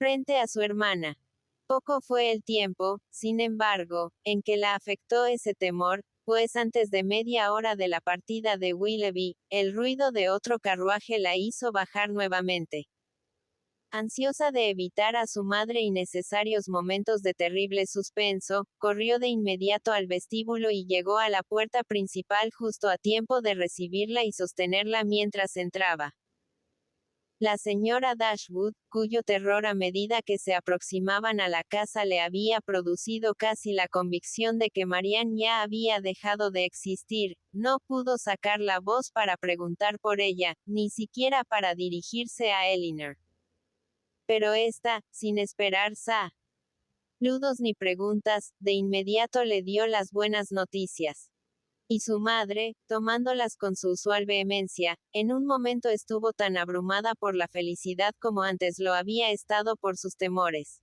frente a su hermana. Poco fue el tiempo, sin embargo, en que la afectó ese temor, pues antes de media hora de la partida de Willoughby, el ruido de otro carruaje la hizo bajar nuevamente. Ansiosa de evitar a su madre innecesarios momentos de terrible suspenso, corrió de inmediato al vestíbulo y llegó a la puerta principal justo a tiempo de recibirla y sostenerla mientras entraba. La señora Dashwood, cuyo terror a medida que se aproximaban a la casa le había producido casi la convicción de que Marianne ya había dejado de existir, no pudo sacar la voz para preguntar por ella, ni siquiera para dirigirse a Elinor. Pero ésta, sin esperar saludos ni preguntas, de inmediato le dio las buenas noticias. Y su madre, tomándolas con su usual vehemencia, en un momento estuvo tan abrumada por la felicidad como antes lo había estado por sus temores.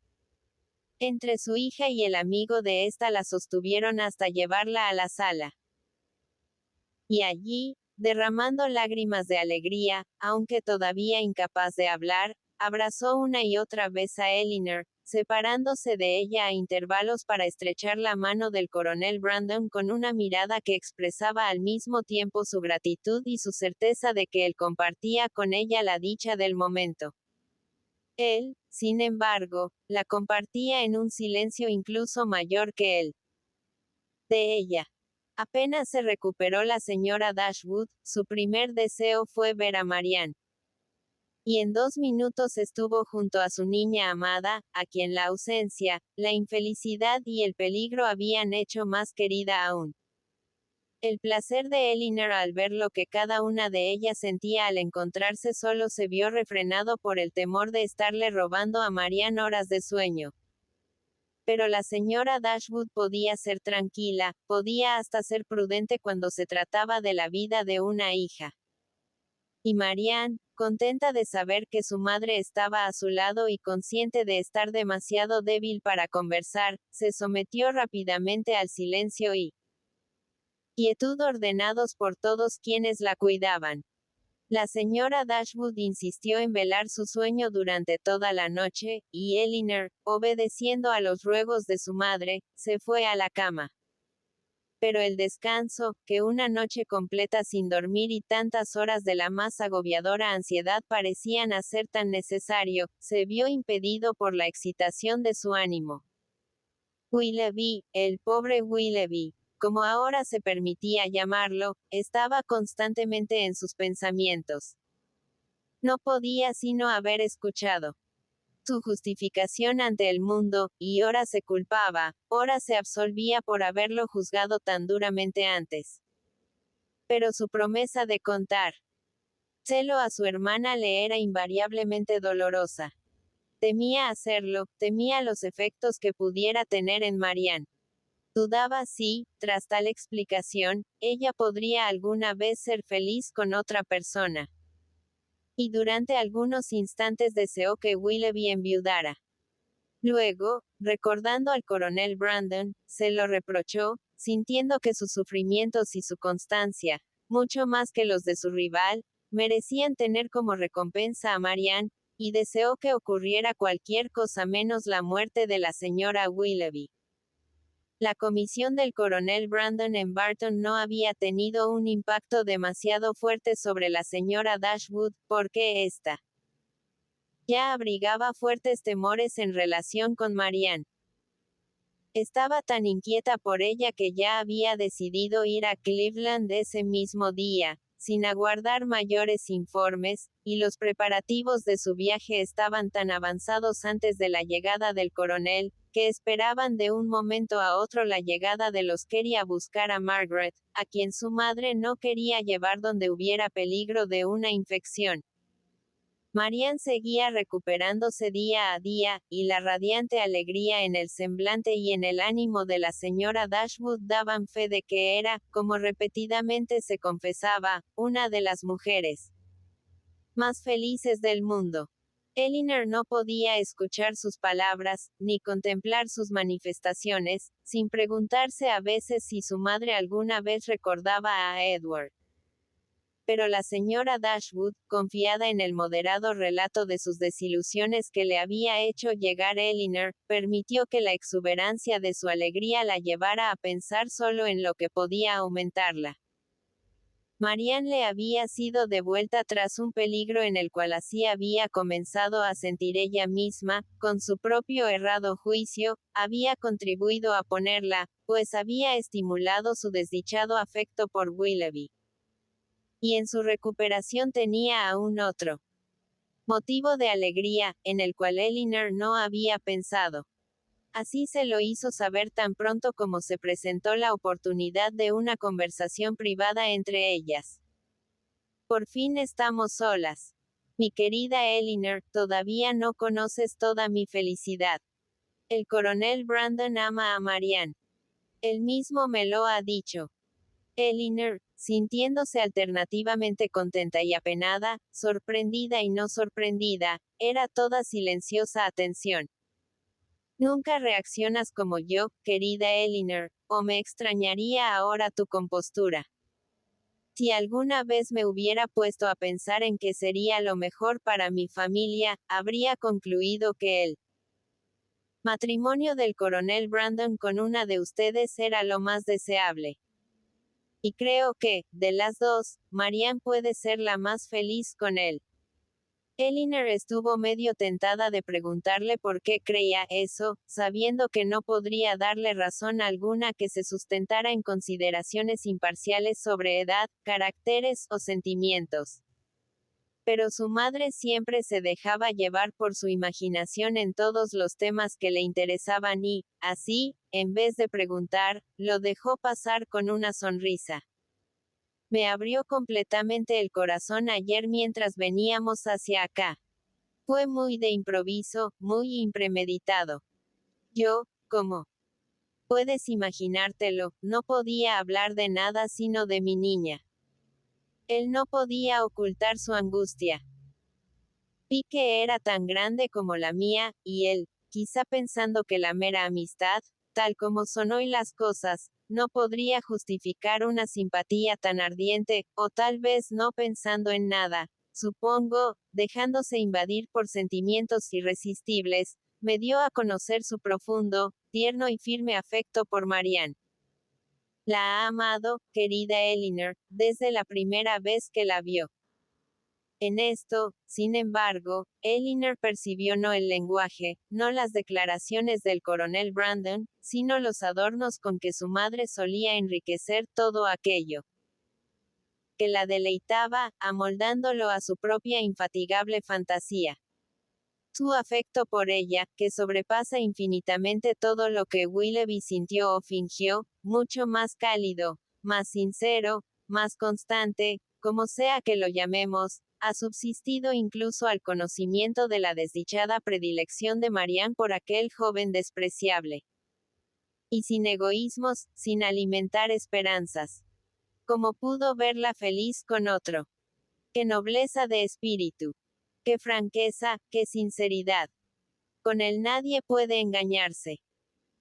Entre su hija y el amigo de ésta la sostuvieron hasta llevarla a la sala. Y allí, derramando lágrimas de alegría, aunque todavía incapaz de hablar, abrazó una y otra vez a Elinor, separándose de ella a intervalos para estrechar la mano del coronel Brandon con una mirada que expresaba al mismo tiempo su gratitud y su certeza de que él compartía con ella la dicha del momento. Él, sin embargo, la compartía en un silencio incluso mayor que él. De ella. Apenas se recuperó la señora Dashwood, su primer deseo fue ver a Marianne. Y en 2 minutos estuvo junto a su niña amada, a quien la ausencia, la infelicidad y el peligro habían hecho más querida aún. El placer de Elinor al ver lo que cada una de ellas sentía al encontrarse solo se vio refrenado por el temor de estarle robando a Marianne horas de sueño. Pero la señora Dashwood podía ser tranquila, podía hasta ser prudente cuando se trataba de la vida de una hija. Y Marianne, contenta de saber que su madre estaba a su lado y consciente de estar demasiado débil para conversar, se sometió rápidamente al silencio y quietud ordenados por todos quienes la cuidaban. La señora Dashwood insistió en velar su sueño durante toda la noche, y Elinor, obedeciendo a los ruegos de su madre, se fue a la cama. Pero el descanso, que una noche completa sin dormir y tantas horas de la más agobiadora ansiedad parecían hacer tan necesario, se vio impedido por la excitación de su ánimo. Willoughby, el pobre Willoughby, como ahora se permitía llamarlo, estaba constantemente en sus pensamientos. No podía sino haber escuchado su justificación ante el mundo, y ora se culpaba, ora se absolvía por haberlo juzgado tan duramente antes. Pero su promesa de contárselo a su hermana le era invariablemente dolorosa. Temía hacerlo, temía los efectos que pudiera tener en Marianne. Dudaba si, tras tal explicación, ella podría alguna vez ser feliz con otra persona. Y durante algunos instantes deseó que Willoughby enviudara. Luego, recordando al coronel Brandon, se lo reprochó, sintiendo que sus sufrimientos y su constancia, mucho más que los de su rival, merecían tener como recompensa a Marianne, y deseó que ocurriera cualquier cosa menos la muerte de la señora Willoughby. La comisión del coronel Brandon en Barton no había tenido un impacto demasiado fuerte sobre la señora Dashwood, porque ésta ya abrigaba fuertes temores en relación con Marianne. Estaba tan inquieta por ella que ya había decidido ir a Cleveland ese mismo día, sin aguardar mayores informes, y los preparativos de su viaje estaban tan avanzados antes de la llegada del coronel, que esperaban de un momento a otro la llegada de los quería buscar a Margaret, a quien su madre no quería llevar donde hubiera peligro de una infección. Marianne seguía recuperándose día a día, y la radiante alegría en el semblante y en el ánimo de la señora Dashwood daban fe de que era, como repetidamente se confesaba, una de las mujeres más felices del mundo. Elinor no podía escuchar sus palabras, ni contemplar sus manifestaciones, sin preguntarse a veces si su madre alguna vez recordaba a Edward. Pero la señora Dashwood, confiada en el moderado relato de sus desilusiones que le había hecho llegar Elinor, permitió que la exuberancia de su alegría la llevara a pensar solo en lo que podía aumentarla. Marianne le había sido devuelta tras un peligro en el cual así había comenzado a sentir ella misma, con su propio errado juicio, había contribuido a ponerla, pues había estimulado su desdichado afecto por Willoughby. Y en su recuperación tenía aún otro motivo de alegría, en el cual Elinor no había pensado. Así se lo hizo saber tan pronto como se presentó la oportunidad de una conversación privada entre ellas. Por fin estamos solas. Mi querida Elinor, todavía no conoces toda mi felicidad. El coronel Brandon ama a Marianne. Él mismo me lo ha dicho. Elinor, sintiéndose alternativamente contenta y apenada, sorprendida y no sorprendida, era toda silenciosa atención. Nunca reaccionas como yo, querida Elinor, o me extrañaría ahora tu compostura. Si alguna vez me hubiera puesto a pensar en qué sería lo mejor para mi familia, habría concluido que el matrimonio del coronel Brandon con una de ustedes era lo más deseable. Y creo que, de las dos, Marianne puede ser la más feliz con él. Elinor estuvo medio tentada de preguntarle por qué creía eso, sabiendo que no podría darle razón alguna que se sustentara en consideraciones imparciales sobre edad, caracteres o sentimientos. Pero su madre siempre se dejaba llevar por su imaginación en todos los temas que le interesaban y, así, en vez de preguntar, lo dejó pasar con una sonrisa. Me abrió completamente el corazón ayer mientras veníamos hacia acá. Fue muy de improviso, muy impremeditado. Yo, como puedes imaginártelo, no podía hablar de nada sino de mi niña. Él no podía ocultar su angustia. Vi que era tan grande como la mía, y él, quizá pensando que la mera amistad, tal como son hoy las cosas, no podría justificar una simpatía tan ardiente, o tal vez no pensando en nada, supongo, dejándose invadir por sentimientos irresistibles, me dio a conocer su profundo, tierno y firme afecto por Marianne. La ha amado, querida Elinor, desde la primera vez que la vio. En esto, sin embargo, Elinor percibió no el lenguaje, no las declaraciones del coronel Brandon, sino los adornos con que su madre solía enriquecer todo aquello que la deleitaba, amoldándolo a su propia infatigable fantasía. Su afecto por ella, que sobrepasa infinitamente todo lo que Willoughby sintió o fingió, mucho más cálido, más sincero, más constante, como sea que lo llamemos, ha subsistido incluso al conocimiento de la desdichada predilección de Marianne por aquel joven despreciable. Y sin egoísmos, sin alimentar esperanzas. Como pudo verla feliz con otro. Qué nobleza de espíritu. Qué franqueza, qué sinceridad. Con él nadie puede engañarse.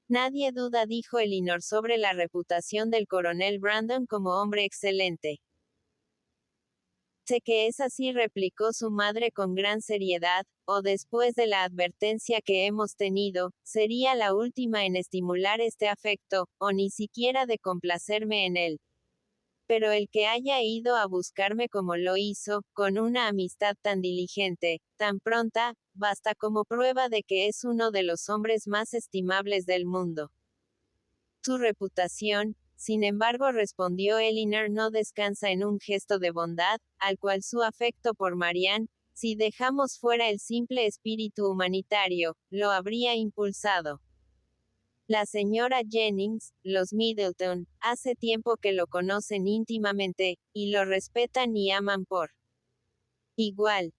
Nadie duda, dijo Elinor, sobre la reputación del coronel Brandon como hombre excelente. Sé que es así, replicó su madre con gran seriedad, o después de la advertencia que hemos tenido, sería la última en estimular este afecto, o ni siquiera de complacerme en él. Pero el que haya ido a buscarme como lo hizo, con una amistad tan diligente, tan pronta, basta como prueba de que es uno de los hombres más estimables del mundo. Su reputación, sin embargo, respondió Elinor, no descansa en un gesto de bondad, al cual su afecto por Marianne, si dejamos fuera el simple espíritu humanitario, lo habría impulsado. La señora Jennings, los Middleton, hace tiempo que lo conocen íntimamente, y lo respetan y aman por igual.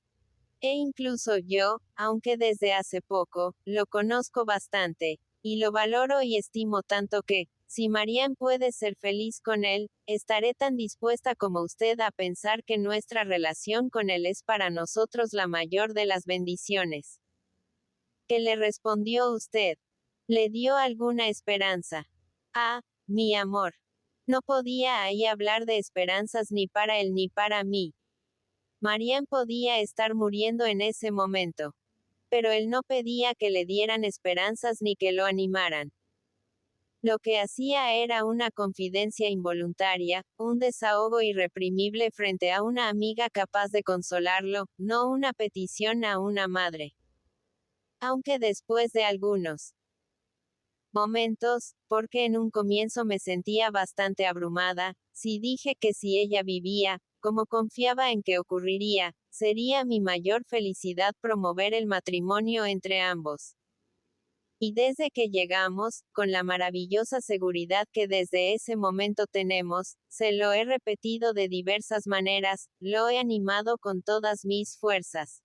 E incluso yo, aunque desde hace poco, lo conozco bastante, y lo valoro y estimo tanto que, si Marianne puede ser feliz con él, estaré tan dispuesta como usted a pensar que nuestra relación con él es para nosotros la mayor de las bendiciones. ¿Qué le respondió usted? ¿Le dio alguna esperanza? Ah, mi amor. No podía ahí hablar de esperanzas ni para él ni para mí. Marianne podía estar muriendo en ese momento. Pero él no pedía que le dieran esperanzas ni que lo animaran. Lo que hacía era una confidencia involuntaria, un desahogo irreprimible frente a una amiga capaz de consolarlo, no una petición a una madre. Aunque después de algunos momentos, porque en un comienzo me sentía bastante abrumada, sí dije que si ella vivía, como confiaba en que ocurriría, sería mi mayor felicidad promover el matrimonio entre ambos. Y desde que llegamos, con la maravillosa seguridad que desde ese momento tenemos, se lo he repetido de diversas maneras, lo he animado con todas mis fuerzas.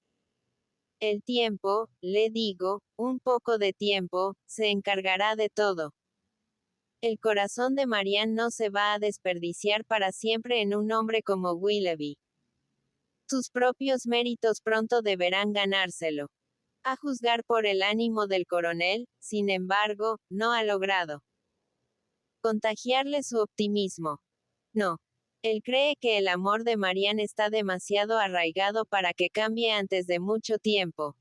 El tiempo, le digo, un poco de tiempo, se encargará de todo. El corazón de Marianne no se va a desperdiciar para siempre en un hombre como Willoughby. Sus propios méritos pronto deberán ganárselo. A juzgar por el ánimo del coronel, sin embargo, no ha logrado contagiarle su optimismo. No. Él cree que el amor de Marianne está demasiado arraigado para que cambie antes de mucho tiempo.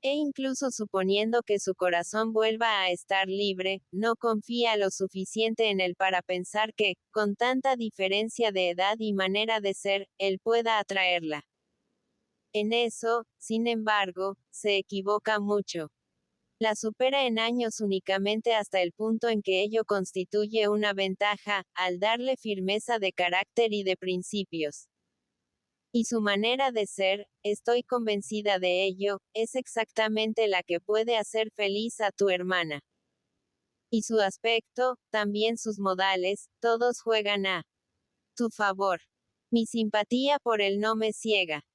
E incluso suponiendo que su corazón vuelva a estar libre, no confía lo suficiente en él para pensar que, con tanta diferencia de edad y manera de ser, él pueda atraerla. En eso, sin embargo, se equivoca mucho. La supera en años únicamente hasta el punto en que ello constituye una ventaja, al darle firmeza de carácter y de principios. Y su manera de ser, estoy convencida de ello, es exactamente la que puede hacer feliz a tu hermana. Y su aspecto, también sus modales, todos juegan a tu favor. Mi simpatía por él no me ciega.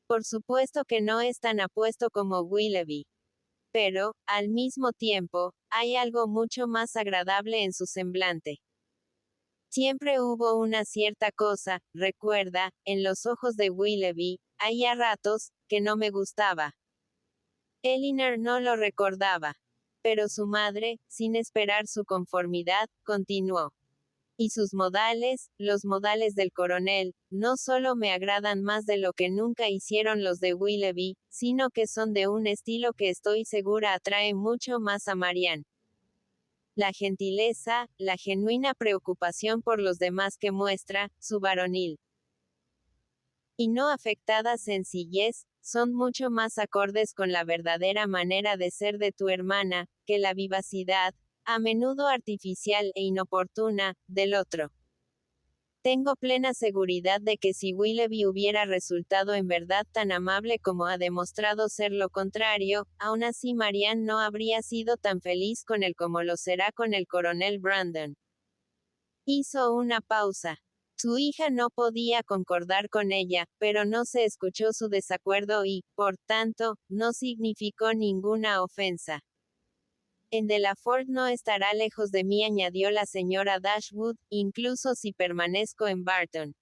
Por supuesto que no es tan apuesto como Willoughby. Pero, al mismo tiempo, hay algo mucho más agradable en su semblante. Siempre hubo una cierta cosa, recuerda, en los ojos de Willoughby, hay a ratos, que no me gustaba. Elinor no lo recordaba. Pero su madre, sin esperar su conformidad, continuó. Y sus modales, los modales del coronel, no solo me agradan más de lo que nunca hicieron los de Willoughby, sino que son de un estilo que estoy segura atrae mucho más a Marianne. La gentileza, la genuina preocupación por los demás que muestra, su varonil y no afectada sencillez, son mucho más acordes con la verdadera manera de ser de tu hermana, que la vivacidad, a menudo artificial e inoportuna, del otro. Tengo plena seguridad de que si Willoughby hubiera resultado en verdad tan amable como ha demostrado ser lo contrario, aún así Marianne no habría sido tan feliz con él como lo será con el coronel Brandon. Hizo una pausa. Su hija no podía concordar con ella, pero no se escuchó su desacuerdo y, por tanto, no significó ninguna ofensa. En Delaford no estará lejos de mí, añadió la señora Dashwood, incluso si permanezco en Barton.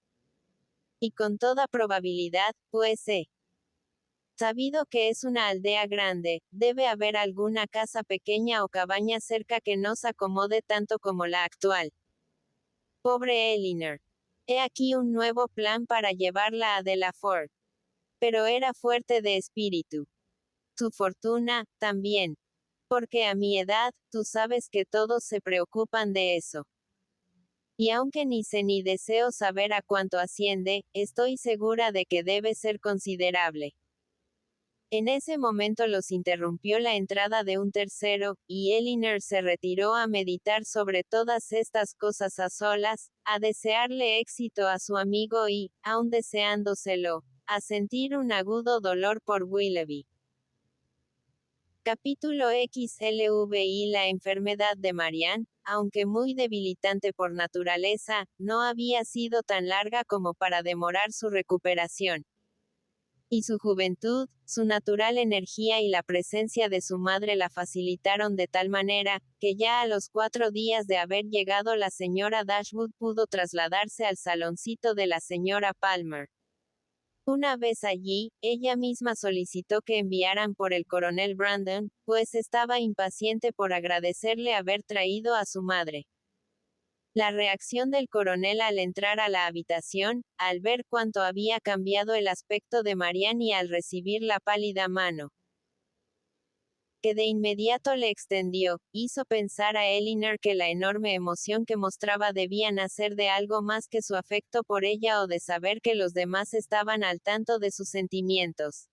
Y con toda probabilidad, pues he sabido que es una aldea grande, debe haber alguna casa pequeña o cabaña cerca que nos acomode tanto como la actual. Pobre Elinor. He aquí un nuevo plan para llevarla a Delaford. Pero era fuerte de espíritu. Su fortuna, también. Porque a mi edad, tú sabes que todos se preocupan de eso. Y aunque ni sé ni deseo saber a cuánto asciende, estoy segura de que debe ser considerable. En ese momento los interrumpió la entrada de un tercero, y Elinor se retiró a meditar sobre todas estas cosas a solas, a desearle éxito a su amigo y, aun deseándoselo, a sentir un agudo dolor por Willoughby. Capítulo XLVI. La enfermedad de Marianne, aunque muy debilitante por naturaleza, no había sido tan larga como para demorar su recuperación. Y su juventud, su natural energía y la presencia de su madre la facilitaron de tal manera, que ya a los 4 días de haber llegado la señora Dashwood pudo trasladarse al saloncito de la señora Palmer. Una vez allí, ella misma solicitó que enviaran por el coronel Brandon, pues estaba impaciente por agradecerle haber traído a su madre. La reacción del coronel al entrar a la habitación, al ver cuánto había cambiado el aspecto de Marianne y al recibir la pálida mano que de inmediato le extendió, hizo pensar a Elinor que la enorme emoción que mostraba debía nacer de algo más que su afecto por ella o de saber que los demás estaban al tanto de sus sentimientos.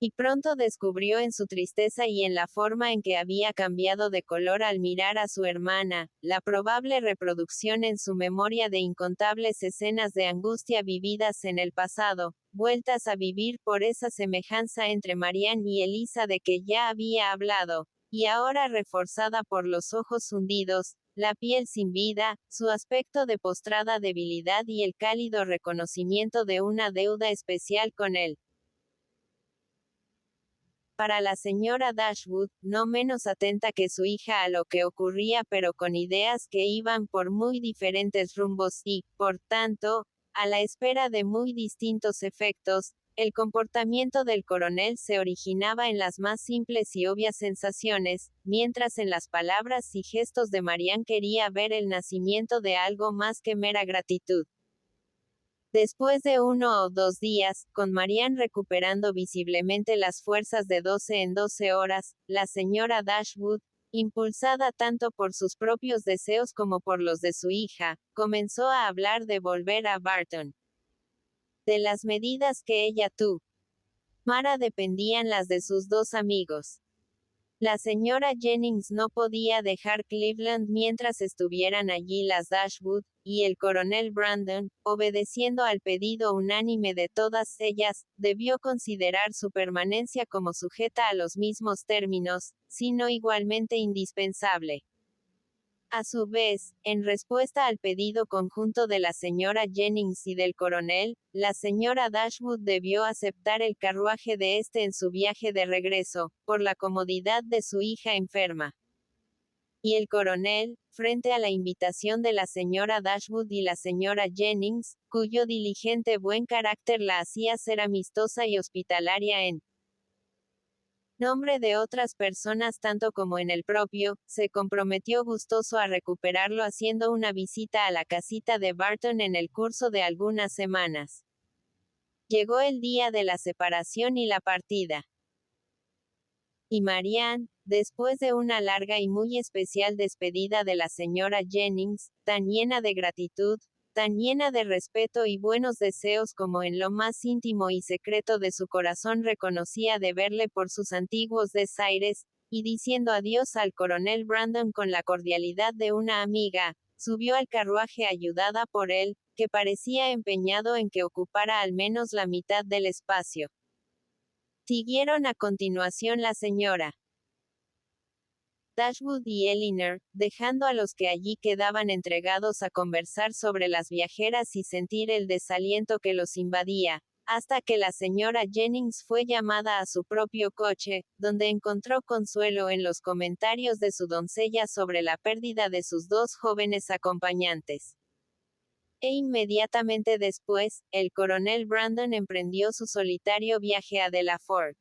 Y pronto descubrió en su tristeza y en la forma en que había cambiado de color al mirar a su hermana, la probable reproducción en su memoria de incontables escenas de angustia vividas en el pasado, vueltas a vivir por esa semejanza entre Marianne y Elisa de que ya había hablado, y ahora reforzada por los ojos hundidos, la piel sin vida, su aspecto de postrada debilidad y el cálido reconocimiento de una deuda especial con él. Para la señora Dashwood, no menos atenta que su hija a lo que ocurría pero con ideas que iban por muy diferentes rumbos y, por tanto, a la espera de muy distintos efectos, el comportamiento del coronel se originaba en las más simples y obvias sensaciones, mientras en las palabras y gestos de Marianne quería ver el nacimiento de algo más que mera gratitud. Después de 1 o 2 días, con Marianne recuperando visiblemente las fuerzas de 12 en 12 horas, la señora Dashwood, impulsada tanto por sus propios deseos como por los de su hija, comenzó a hablar de volver a Barton. De las medidas que ella tomara dependían las de sus dos amigos. La señora Jennings no podía dejar Cleveland mientras estuvieran allí las Dashwood, y el coronel Brandon, obedeciendo al pedido unánime de todas ellas, debió considerar su permanencia como sujeta a los mismos términos, sino igualmente indispensable. A su vez, en respuesta al pedido conjunto de la señora Jennings y del coronel, la señora Dashwood debió aceptar el carruaje de este en su viaje de regreso, por la comodidad de su hija enferma. Y el coronel, frente a la invitación de la señora Dashwood y la señora Jennings, cuyo diligente buen carácter la hacía ser amistosa y hospitalaria en nombre de otras personas tanto como en el propio, se comprometió gustoso a recuperarlo haciendo una visita a la casita de Barton en el curso de algunas semanas. Llegó el día de la separación y la partida. Y Marianne, después de una larga y muy especial despedida de la señora Jennings, tan llena de gratitud, tan llena de respeto y buenos deseos como en lo más íntimo y secreto de su corazón reconocía de verle por sus antiguos desaires, y diciendo adiós al coronel Brandon con la cordialidad de una amiga, subió al carruaje ayudada por él, que parecía empeñado en que ocupara al menos la mitad del espacio. Siguieron a continuación la señora Dashwood y Elinor, dejando a los que allí quedaban entregados a conversar sobre las viajeras y sentir el desaliento que los invadía, hasta que la señora Jennings fue llamada a su propio coche, donde encontró consuelo en los comentarios de su doncella sobre la pérdida de sus dos jóvenes acompañantes. E inmediatamente después, el coronel Brandon emprendió su solitario viaje a Delaford.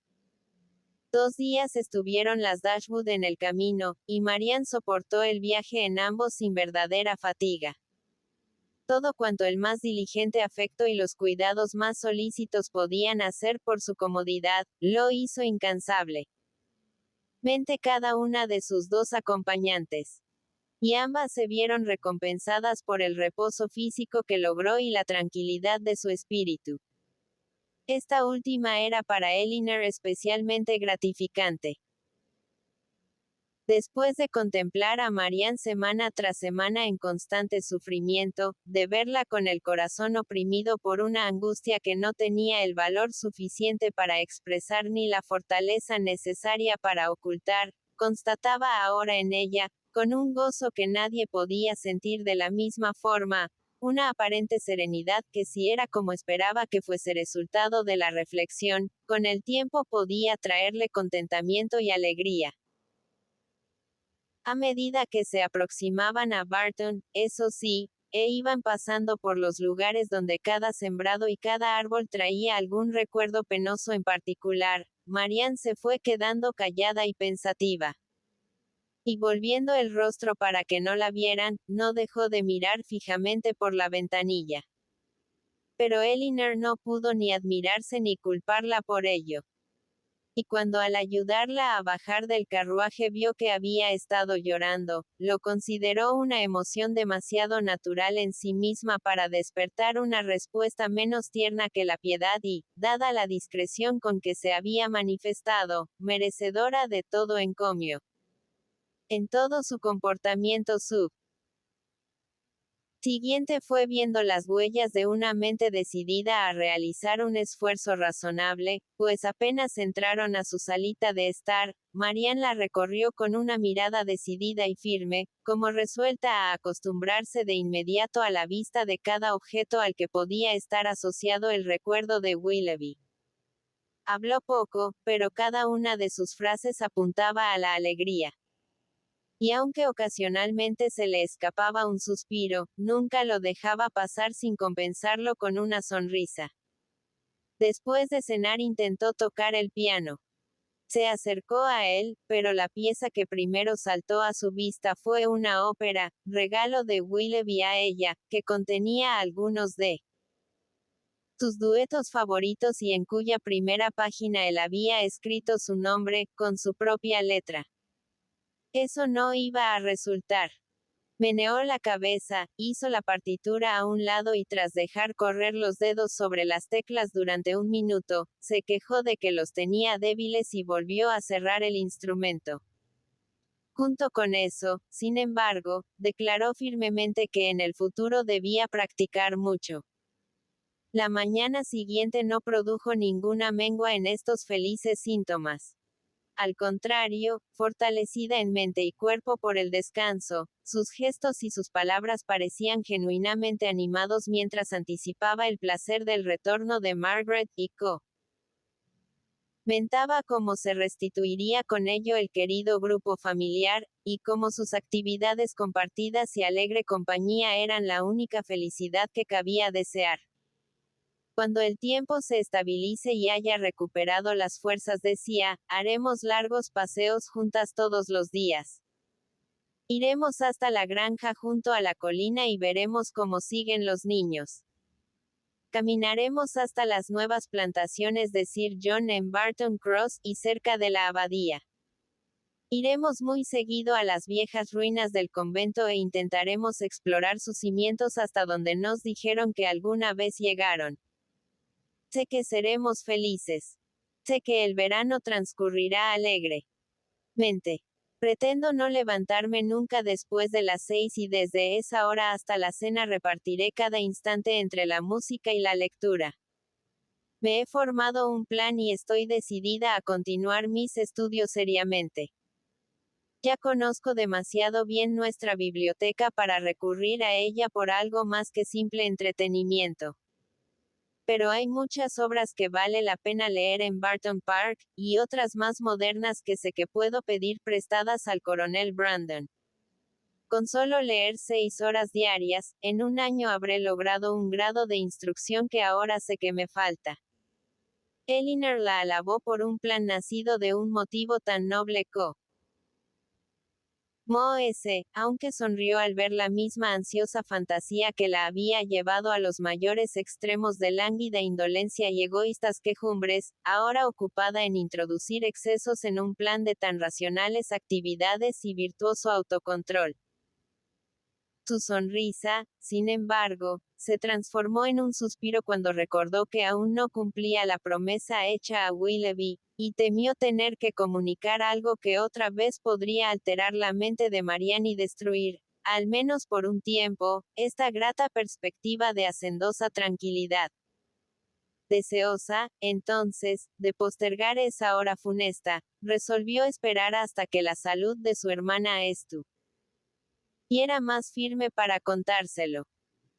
2 días estuvieron las Dashwood en el camino, y Marianne soportó el viaje en ambos sin verdadera fatiga. Todo cuanto el más diligente afecto y los cuidados más solícitos podían hacer por su comodidad, lo hizo incansable. Mente cada una de sus dos acompañantes. Y ambas se vieron recompensadas por el reposo físico que logró y la tranquilidad de su espíritu. Esta última era para Elinor especialmente gratificante. Después de contemplar a Marianne semana tras semana en constante sufrimiento, de verla con el corazón oprimido por una angustia que no tenía el valor suficiente para expresar ni la fortaleza necesaria para ocultar, constataba ahora en ella, con un gozo que nadie podía sentir de la misma forma, una aparente serenidad que si era como esperaba que fuese resultado de la reflexión, con el tiempo podía traerle contentamiento y alegría. A medida que se aproximaban a Barton, eso sí, iban pasando por los lugares donde cada sembrado y cada árbol traía algún recuerdo penoso en particular, Marianne se fue quedando callada y pensativa. Y volviendo el rostro para que no la vieran, no dejó de mirar fijamente por la ventanilla. Pero Elinor no pudo ni admirarse ni culparla por ello. Y cuando al ayudarla a bajar del carruaje vio que había estado llorando, lo consideró una emoción demasiado natural en sí misma para despertar una respuesta menos tierna que la piedad y, dada la discreción con que se había manifestado, merecedora de todo encomio. En todo su comportamiento siguiente fue viendo las huellas de una mente decidida a realizar un esfuerzo razonable, pues apenas entraron a su salita de estar, Marianne la recorrió con una mirada decidida y firme, como resuelta a acostumbrarse de inmediato a la vista de cada objeto al que podía estar asociado el recuerdo de Willoughby. Habló poco, pero cada una de sus frases apuntaba a la alegría. Y aunque ocasionalmente se le escapaba un suspiro, nunca lo dejaba pasar sin compensarlo con una sonrisa. Después de cenar intentó tocar el piano. Se acercó a él, pero la pieza que primero saltó a su vista fue una ópera, regalo de Willoughby a ella, que contenía algunos de sus duetos favoritos y en cuya primera página él había escrito su nombre, con su propia letra. Eso no iba a resultar. Meneó la cabeza, hizo la partitura a un lado y tras dejar correr los dedos sobre las teclas durante un minuto, se quejó de que los tenía débiles y volvió a cerrar el instrumento. Junto con eso, sin embargo, declaró firmemente que en el futuro debía practicar mucho. La mañana siguiente no produjo ninguna mengua en estos felices síntomas. Al contrario, fortalecida en mente y cuerpo por el descanso, sus gestos y sus palabras parecían genuinamente animados mientras anticipaba el placer del retorno de Margaret y Co. Mentaba cómo se restituiría con ello el querido grupo familiar, y cómo sus actividades compartidas y alegre compañía eran la única felicidad que cabía desear. Cuando el tiempo se estabilice y haya recuperado las fuerzas, decía, haremos largos paseos juntas todos los días. Iremos hasta la granja junto a la colina y veremos cómo siguen los niños. Caminaremos hasta las nuevas plantaciones de Sir John en Barton Cross y cerca de la abadía. Iremos muy seguido a las viejas ruinas del convento e intentaremos explorar sus cimientos hasta donde nos dijeron que alguna vez llegaron. Sé que seremos felices. Sé que el verano transcurrirá alegremente. Pretendo no levantarme nunca después de las 6 y desde esa hora hasta la cena repartiré cada instante entre la música y la lectura. Me he formado un plan y estoy decidida a continuar mis estudios seriamente. Ya conozco demasiado bien nuestra biblioteca para recurrir a ella por algo más que simple entretenimiento. Pero hay muchas obras que vale la pena leer en Barton Park, y otras más modernas que sé que puedo pedir prestadas al coronel Brandon. Con solo leer 6 horas diarias, en un año habré logrado un grado de instrucción que ahora sé que me falta. Elinor la alabó por un plan nacido de un motivo tan noble aunque sonrió al ver la misma ansiosa fantasía que la había llevado a los mayores extremos de lánguida indolencia y egoístas quejumbres, ahora ocupada en introducir excesos en un plan de tan racionales actividades y virtuoso autocontrol. Su sonrisa, sin embargo, se transformó en un suspiro cuando recordó que aún no cumplía la promesa hecha a Willoughby, y temió tener que comunicar algo que otra vez podría alterar la mente de Marianne y destruir, al menos por un tiempo, esta grata perspectiva de hacendosa tranquilidad. Deseosa, entonces, de postergar esa hora funesta, resolvió esperar hasta que la salud de su hermana y era más firme para contárselo.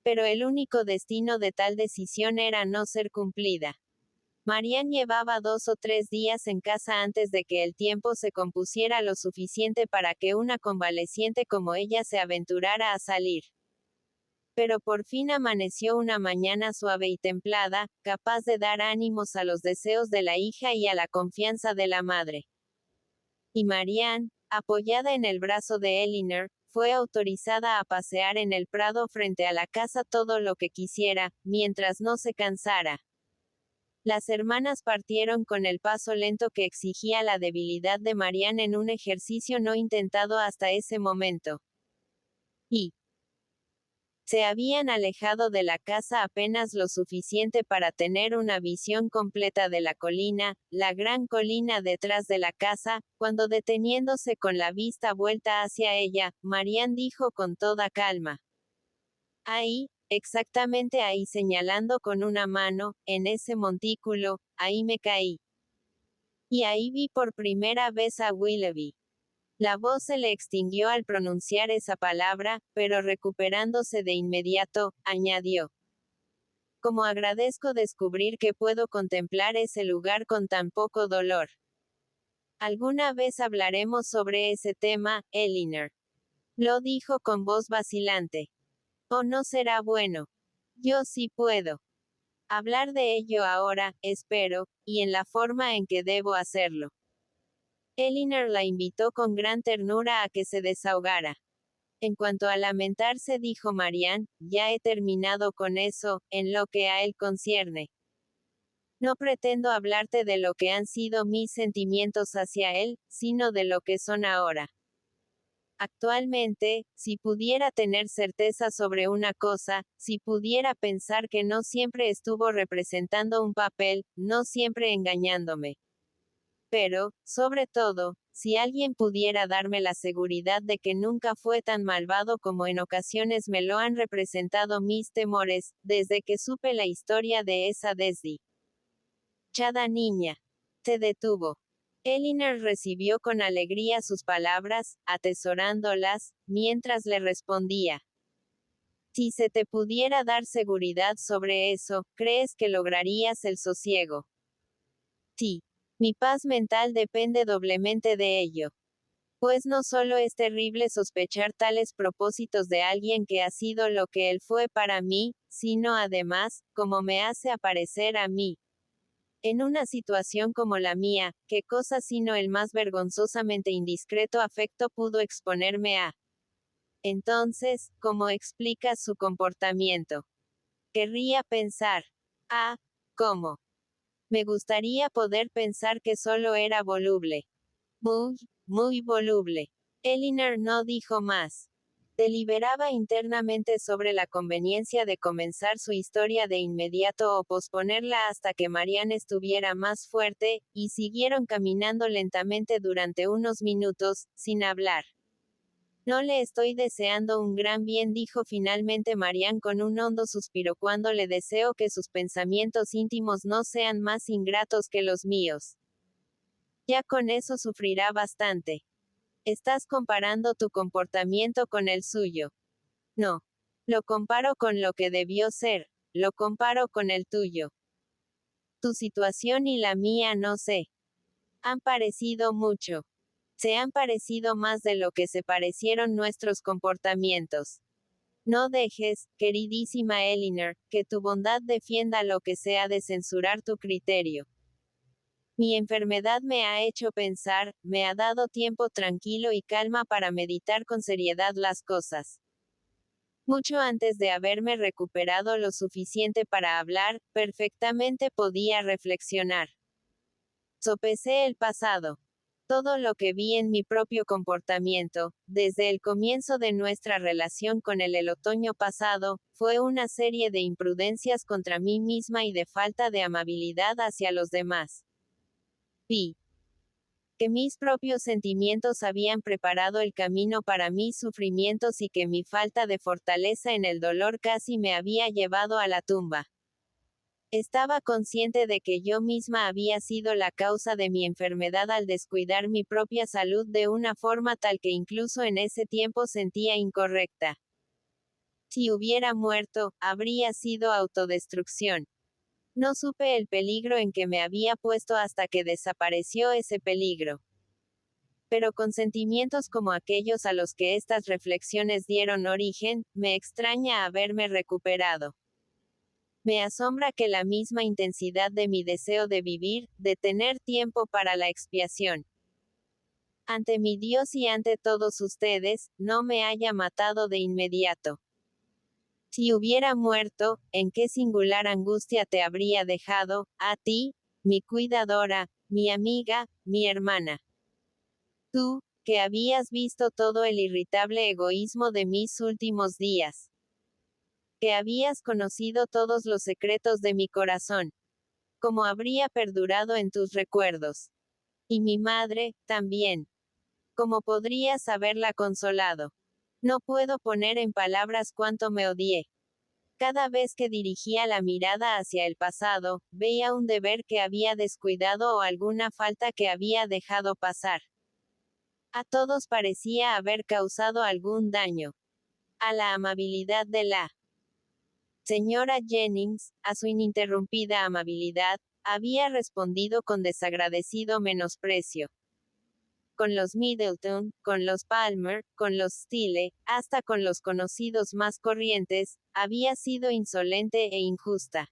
Pero el único destino de tal decisión era no ser cumplida. Marianne llevaba 2 o 3 días en casa antes de que el tiempo se compusiera lo suficiente para que una convaleciente como ella se aventurara a salir. Pero por fin amaneció una mañana suave y templada, capaz de dar ánimos a los deseos de la hija y a la confianza de la madre. Y Marianne, apoyada en el brazo de Elinor, fue autorizada a pasear en el prado frente a la casa todo lo que quisiera, mientras no se cansara. Las hermanas partieron con el paso lento que exigía la debilidad de Marianne en un ejercicio no intentado hasta ese momento. Y se habían alejado de la casa apenas lo suficiente para tener una visión completa de la colina, la gran colina detrás de la casa, cuando deteniéndose con la vista vuelta hacia ella, Marianne dijo con toda calma: ahí, exactamente ahí, señalando con una mano, en ese montículo, ahí me caí. Y ahí vi por primera vez a Willoughby. La voz se le extinguió al pronunciar esa palabra, pero recuperándose de inmediato, añadió: como agradezco descubrir que puedo contemplar ese lugar con tan poco dolor. Alguna vez hablaremos sobre ese tema, Elinor. Lo dijo con voz vacilante. ¿O no será bueno? Yo sí puedo hablar de ello ahora, espero, y en la forma en que debo hacerlo. Elinor la invitó con gran ternura a que se desahogara. En cuanto a lamentarse, dijo Marianne, ya he terminado con eso, en lo que a él concierne. No pretendo hablarte de lo que han sido mis sentimientos hacia él, sino de lo que son ahora. Actualmente, si pudiera tener certeza sobre una cosa, si pudiera pensar que no siempre estuvo representando un papel, no siempre engañándome. Pero, sobre todo, si alguien pudiera darme la seguridad de que nunca fue tan malvado como en ocasiones me lo han representado mis temores, desde que supe la historia de esa desdichada niña. Se detuvo. Elinor recibió con alegría sus palabras, atesorándolas, mientras le respondía. Si se te pudiera dar seguridad sobre eso, ¿crees que lograrías el sosiego? Sí. Mi paz mental depende doblemente de ello. Pues no solo es terrible sospechar tales propósitos de alguien que ha sido lo que él fue para mí, sino además, como me hace aparecer a mí. En una situación como la mía, ¿qué cosa sino el más vergonzosamente indiscreto afecto pudo exponerme a? Entonces, ¿cómo explica su comportamiento? Querría pensar. Ah, ¿cómo? Me gustaría poder pensar que solo era voluble. Muy voluble. Elinor no dijo más. Deliberaba internamente sobre la conveniencia de comenzar su historia de inmediato o posponerla hasta que Marianne estuviera más fuerte, y siguieron caminando lentamente durante unos minutos, sin hablar. No le estoy deseando un gran bien, dijo finalmente Marianne con un hondo suspiro, cuando le deseo que sus pensamientos íntimos no sean más ingratos que los míos. Ya con eso sufrirá bastante. Estás comparando tu comportamiento con el suyo. No. Lo comparo con lo que debió ser. Lo comparo con el tuyo. Tu situación y la mía no sé. Han parecido mucho. Se han parecido más de lo que se parecieron nuestros comportamientos. No dejes, queridísima Elinor, que tu bondad defienda lo que sea de censurar tu criterio. Mi enfermedad me ha hecho pensar, me ha dado tiempo tranquilo y calma para meditar con seriedad las cosas. Mucho antes de haberme recuperado lo suficiente para hablar, perfectamente podía reflexionar. Sopesé el pasado. Todo lo que vi en mi propio comportamiento, desde el comienzo de nuestra relación con él el otoño pasado, fue una serie de imprudencias contra mí misma y de falta de amabilidad hacia los demás. Vi que mis propios sentimientos habían preparado el camino para mis sufrimientos y que mi falta de fortaleza en el dolor casi me había llevado a la tumba. Estaba consciente de que yo misma había sido la causa de mi enfermedad al descuidar mi propia salud de una forma tal que incluso en ese tiempo sentía incorrecta. Si hubiera muerto, habría sido autodestrucción. No supe el peligro en que me había puesto hasta que desapareció ese peligro. Pero con sentimientos como aquellos a los que estas reflexiones dieron origen, me extraña haberme recuperado. Me asombra que la misma intensidad de mi deseo de vivir, de tener tiempo para la expiación, ante mi Dios y ante todos ustedes, no me haya matado de inmediato. Si hubiera muerto, ¿en qué singular angustia te habría dejado, a ti, mi cuidadora, mi amiga, mi hermana? Tú, que habías visto todo el irritable egoísmo de mis últimos días. Que habías conocido todos los secretos de mi corazón. Como habría perdurado en tus recuerdos. Y mi madre, también. ¿Cómo podrías haberla consolado? No puedo poner en palabras cuánto me odié. Cada vez que dirigía la mirada hacia el pasado, veía un deber que había descuidado o alguna falta que había dejado pasar. A todos parecía haber causado algún daño. A la amabilidad de la señora Jennings, a su ininterrumpida amabilidad, había respondido con desagradecido menosprecio. Con los Middleton, con los Palmer, con los Steele, hasta con los conocidos más corrientes, había sido insolente e injusta.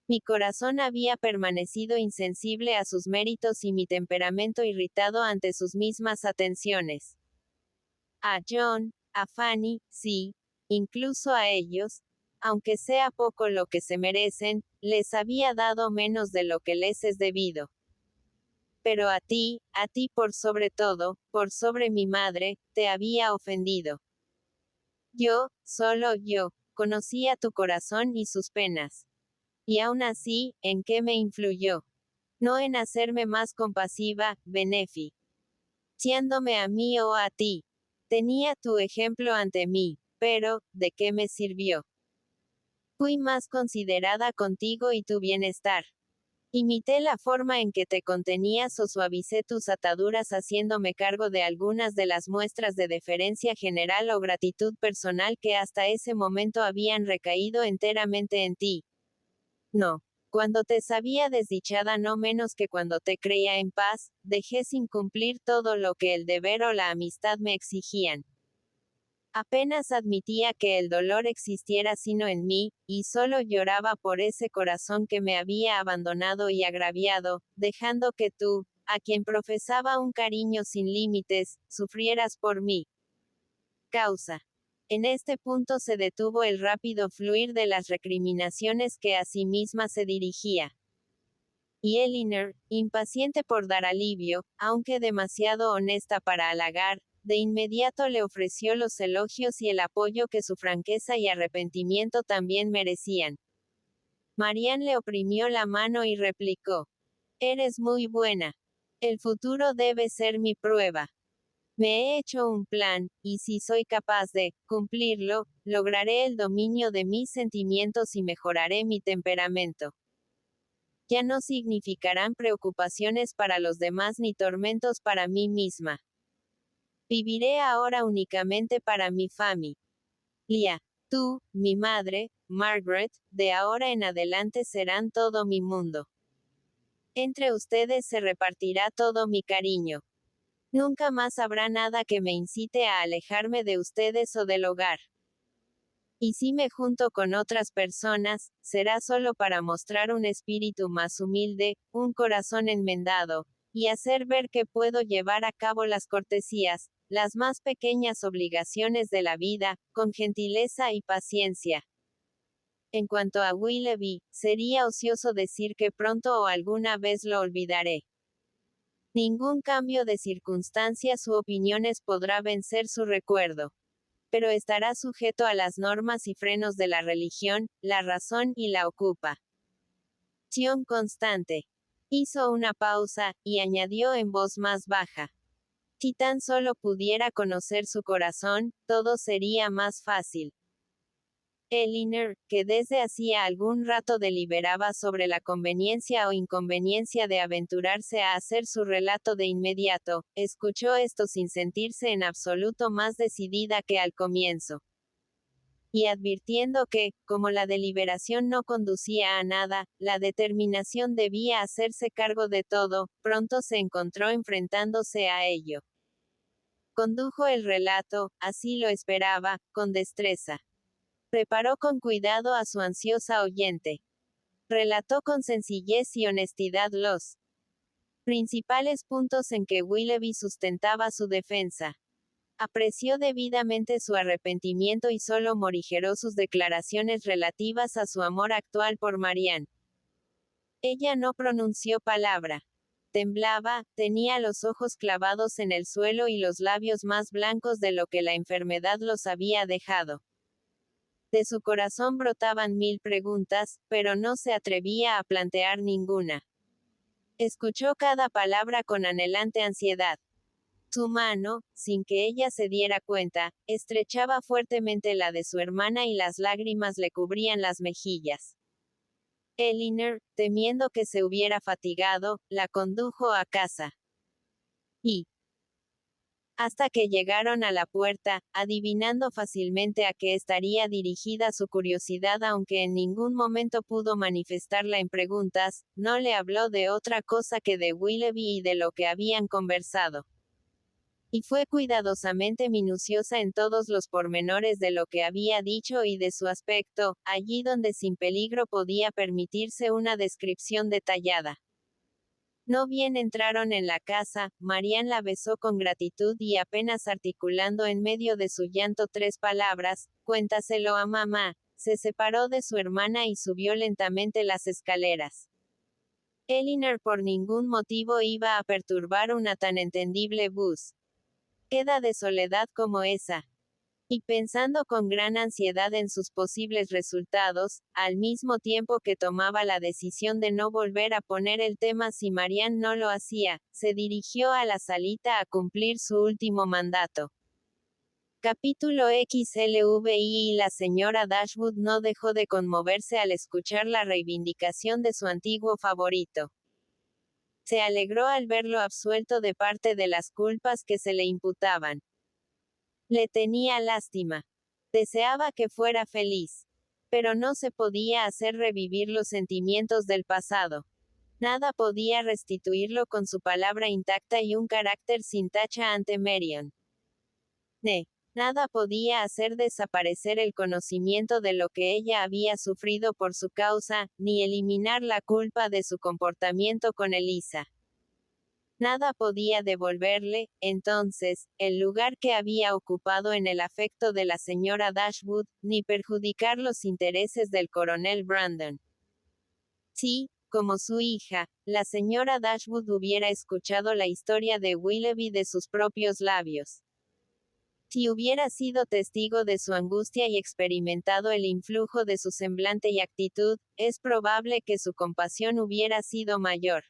Mi corazón había permanecido insensible a sus méritos y mi temperamento irritado ante sus mismas atenciones. A John, a Fanny, sí, incluso a ellos, aunque sea poco lo que se merecen, les había dado menos de lo que les es debido. Pero a ti por sobre todo, por sobre mi madre, te había ofendido. Yo, solo yo, conocía tu corazón y sus penas. Y aún así, ¿en qué me influyó? No en hacerme más compasiva, beneficiándome a mí o a ti. Tenía tu ejemplo ante mí, pero, ¿de qué me sirvió? Fui más considerada contigo y tu bienestar. Imité la forma en que te contenías o suavicé tus ataduras haciéndome cargo de algunas de las muestras de deferencia general o gratitud personal que hasta ese momento habían recaído enteramente en ti. No. Cuando te sabía desdichada no menos que cuando te creía en paz, dejé sin cumplir todo lo que el deber o la amistad me exigían. Apenas admitía que el dolor existiera sino en mí, y solo lloraba por ese corazón que me había abandonado y agraviado, dejando que tú, a quien profesaba un cariño sin límites, sufrieras por mí. Causa. En este punto se detuvo el rápido fluir de las recriminaciones que a sí misma se dirigía. Y Elinor, impaciente por dar alivio, aunque demasiado honesta para halagar, de inmediato le ofreció los elogios y el apoyo que su franqueza y arrepentimiento también merecían. Marianne le oprimió la mano y replicó: Eres muy buena. El futuro debe ser mi prueba. Me he hecho un plan, y si soy capaz de cumplirlo, lograré el dominio de mis sentimientos y mejoraré mi temperamento. Ya no significarán preocupaciones para los demás ni tormentos para mí misma. Viviré ahora únicamente para mi familia. Tú, mi madre, Margaret, de ahora en adelante serán todo mi mundo. Entre ustedes se repartirá todo mi cariño. Nunca más habrá nada que me incite a alejarme de ustedes o del hogar. Y si me junto con otras personas, será solo para mostrar un espíritu más humilde, un corazón enmendado, y hacer ver que puedo llevar a cabo las cortesías, las más pequeñas obligaciones de la vida, con gentileza y paciencia. En cuanto a Willoughby, sería ocioso decir que pronto o alguna vez lo olvidaré. Ningún cambio de circunstancias u opiniones podrá vencer su recuerdo. Pero estará sujeto a las normas y frenos de la religión, la razón y la ocupación constante. Hizo una pausa, y añadió en voz más baja: Si tan solo pudiera conocer su corazón, todo sería más fácil. Elinor, que desde hacía algún rato deliberaba sobre la conveniencia o inconveniencia de aventurarse a hacer su relato de inmediato, escuchó esto sin sentirse en absoluto más decidida que al comienzo. Y advirtiendo que, como la deliberación no conducía a nada, la determinación debía hacerse cargo de todo, pronto se encontró enfrentándose a ello. Condujo el relato, así lo esperaba, con destreza. Preparó con cuidado a su ansiosa oyente. Relató con sencillez y honestidad los principales puntos en que Willoughby sustentaba su defensa. Apreció debidamente su arrepentimiento y solo morigeró sus declaraciones relativas a su amor actual por Marianne. Ella no pronunció palabra. Temblaba, tenía los ojos clavados en el suelo y los labios más blancos de lo que la enfermedad los había dejado. De su corazón brotaban 1000 preguntas, pero no se atrevía a plantear ninguna. Escuchó cada palabra con anhelante ansiedad. Su mano, sin que ella se diera cuenta, estrechaba fuertemente la de su hermana y las lágrimas le cubrían las mejillas. Elinor, temiendo que se hubiera fatigado, la condujo a casa. Y, hasta que llegaron a la puerta, adivinando fácilmente a qué estaría dirigida su curiosidad aunque en ningún momento pudo manifestarla en preguntas, no le habló de otra cosa que de Willoughby y de lo que habían conversado. Y fue cuidadosamente minuciosa en todos los pormenores de lo que había dicho y de su aspecto, allí donde sin peligro podía permitirse una descripción detallada. No bien entraron en la casa, Marianne la besó con gratitud y apenas articulando en medio de su llanto 3 palabras, cuéntaselo a mamá, se separó de su hermana y subió lentamente las escaleras. Elinor por ningún motivo iba a perturbar una tan entendible búsqueda de soledad como esa. Y pensando con gran ansiedad en sus posibles resultados, al mismo tiempo que tomaba la decisión de no volver a poner el tema si Marianne no lo hacía, se dirigió a la salita a cumplir su último mandato. Capítulo XLVI. La señora Dashwood no dejó de conmoverse al escuchar la reivindicación de su antiguo favorito. Se alegró al verlo absuelto de parte de las culpas que se le imputaban. Le tenía lástima. Deseaba que fuera feliz. Pero no se podía hacer revivir los sentimientos del pasado. Nada podía restituirlo con su palabra intacta y un carácter sin tacha ante Marion. Nada podía hacer desaparecer el conocimiento de lo que ella había sufrido por su causa, ni eliminar la culpa de su comportamiento con Elisa. Nada podía devolverle, entonces, el lugar que había ocupado en el afecto de la señora Dashwood, ni perjudicar los intereses del coronel Brandon. Sí, como su hija, la señora Dashwood hubiera escuchado la historia de Willoughby de sus propios labios. Si hubiera sido testigo de su angustia y experimentado el influjo de su semblante y actitud, es probable que su compasión hubiera sido mayor.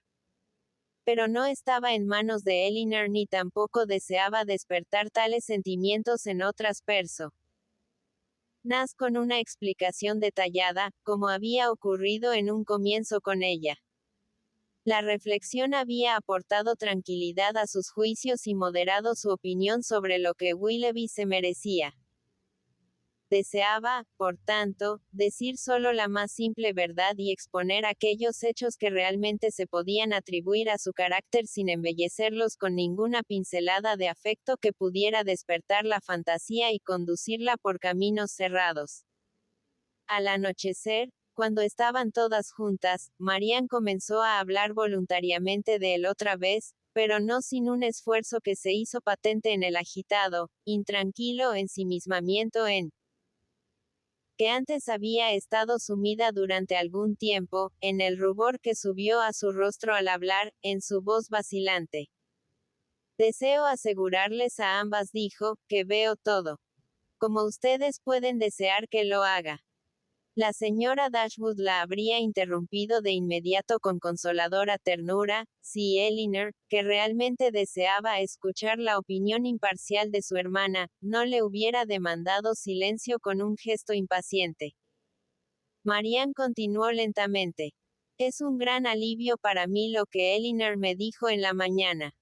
Pero no estaba en manos de Elinor ni tampoco deseaba despertar tales sentimientos en otras personas con una explicación detallada, como había ocurrido en un comienzo con ella. La reflexión había aportado tranquilidad a sus juicios y moderado su opinión sobre lo que Willoughby se merecía. Deseaba, por tanto, decir solo la más simple verdad y exponer aquellos hechos que realmente se podían atribuir a su carácter sin embellecerlos con ninguna pincelada de afecto que pudiera despertar la fantasía y conducirla por caminos cerrados. Al anochecer, cuando estaban todas juntas, Marianne comenzó a hablar voluntariamente de él otra vez, pero no sin un esfuerzo que se hizo patente en el agitado, intranquilo ensimismamiento en que antes había estado sumida durante algún tiempo, en el rubor que subió a su rostro al hablar, en su voz vacilante. Deseo asegurarles a ambas, dijo, que veo todo. Como ustedes pueden desear que lo haga. La señora Dashwood la habría interrumpido de inmediato con consoladora ternura, si Elinor, que realmente deseaba escuchar la opinión imparcial de su hermana, no le hubiera demandado silencio con un gesto impaciente. Marianne continuó lentamente. Es un gran alivio para mí lo que Elinor me dijo en la mañana.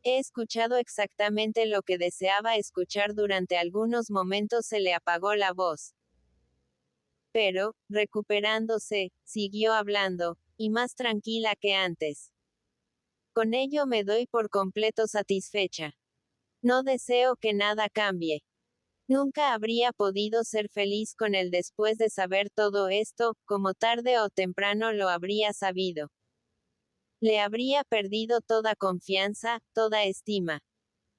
He escuchado exactamente lo que deseaba escuchar. Durante algunos momentos se le apagó la voz. Pero, recuperándose, siguió hablando, y más tranquila que antes. Con ello me doy por completo satisfecha. No deseo que nada cambie. Nunca habría podido ser feliz con él después de saber todo esto, como tarde o temprano lo habría sabido. Le habría perdido toda confianza, toda estima.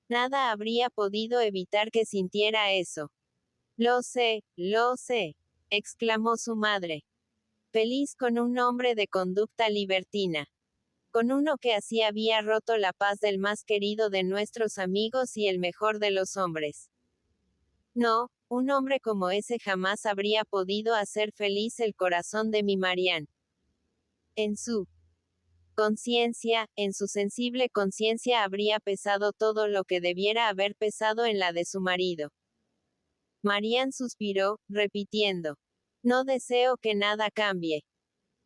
Nada habría podido evitar que sintiera eso. Lo sé, exclamó su madre. Feliz con un hombre de conducta libertina. Con uno que así había roto la paz del más querido de nuestros amigos y el mejor de los hombres. No, un hombre como ese jamás habría podido hacer feliz el corazón de mi Marianne. En su conciencia, en su sensible conciencia habría pesado todo lo que debiera haber pesado en la de su marido. Marianne suspiró, repitiendo: no deseo que nada cambie.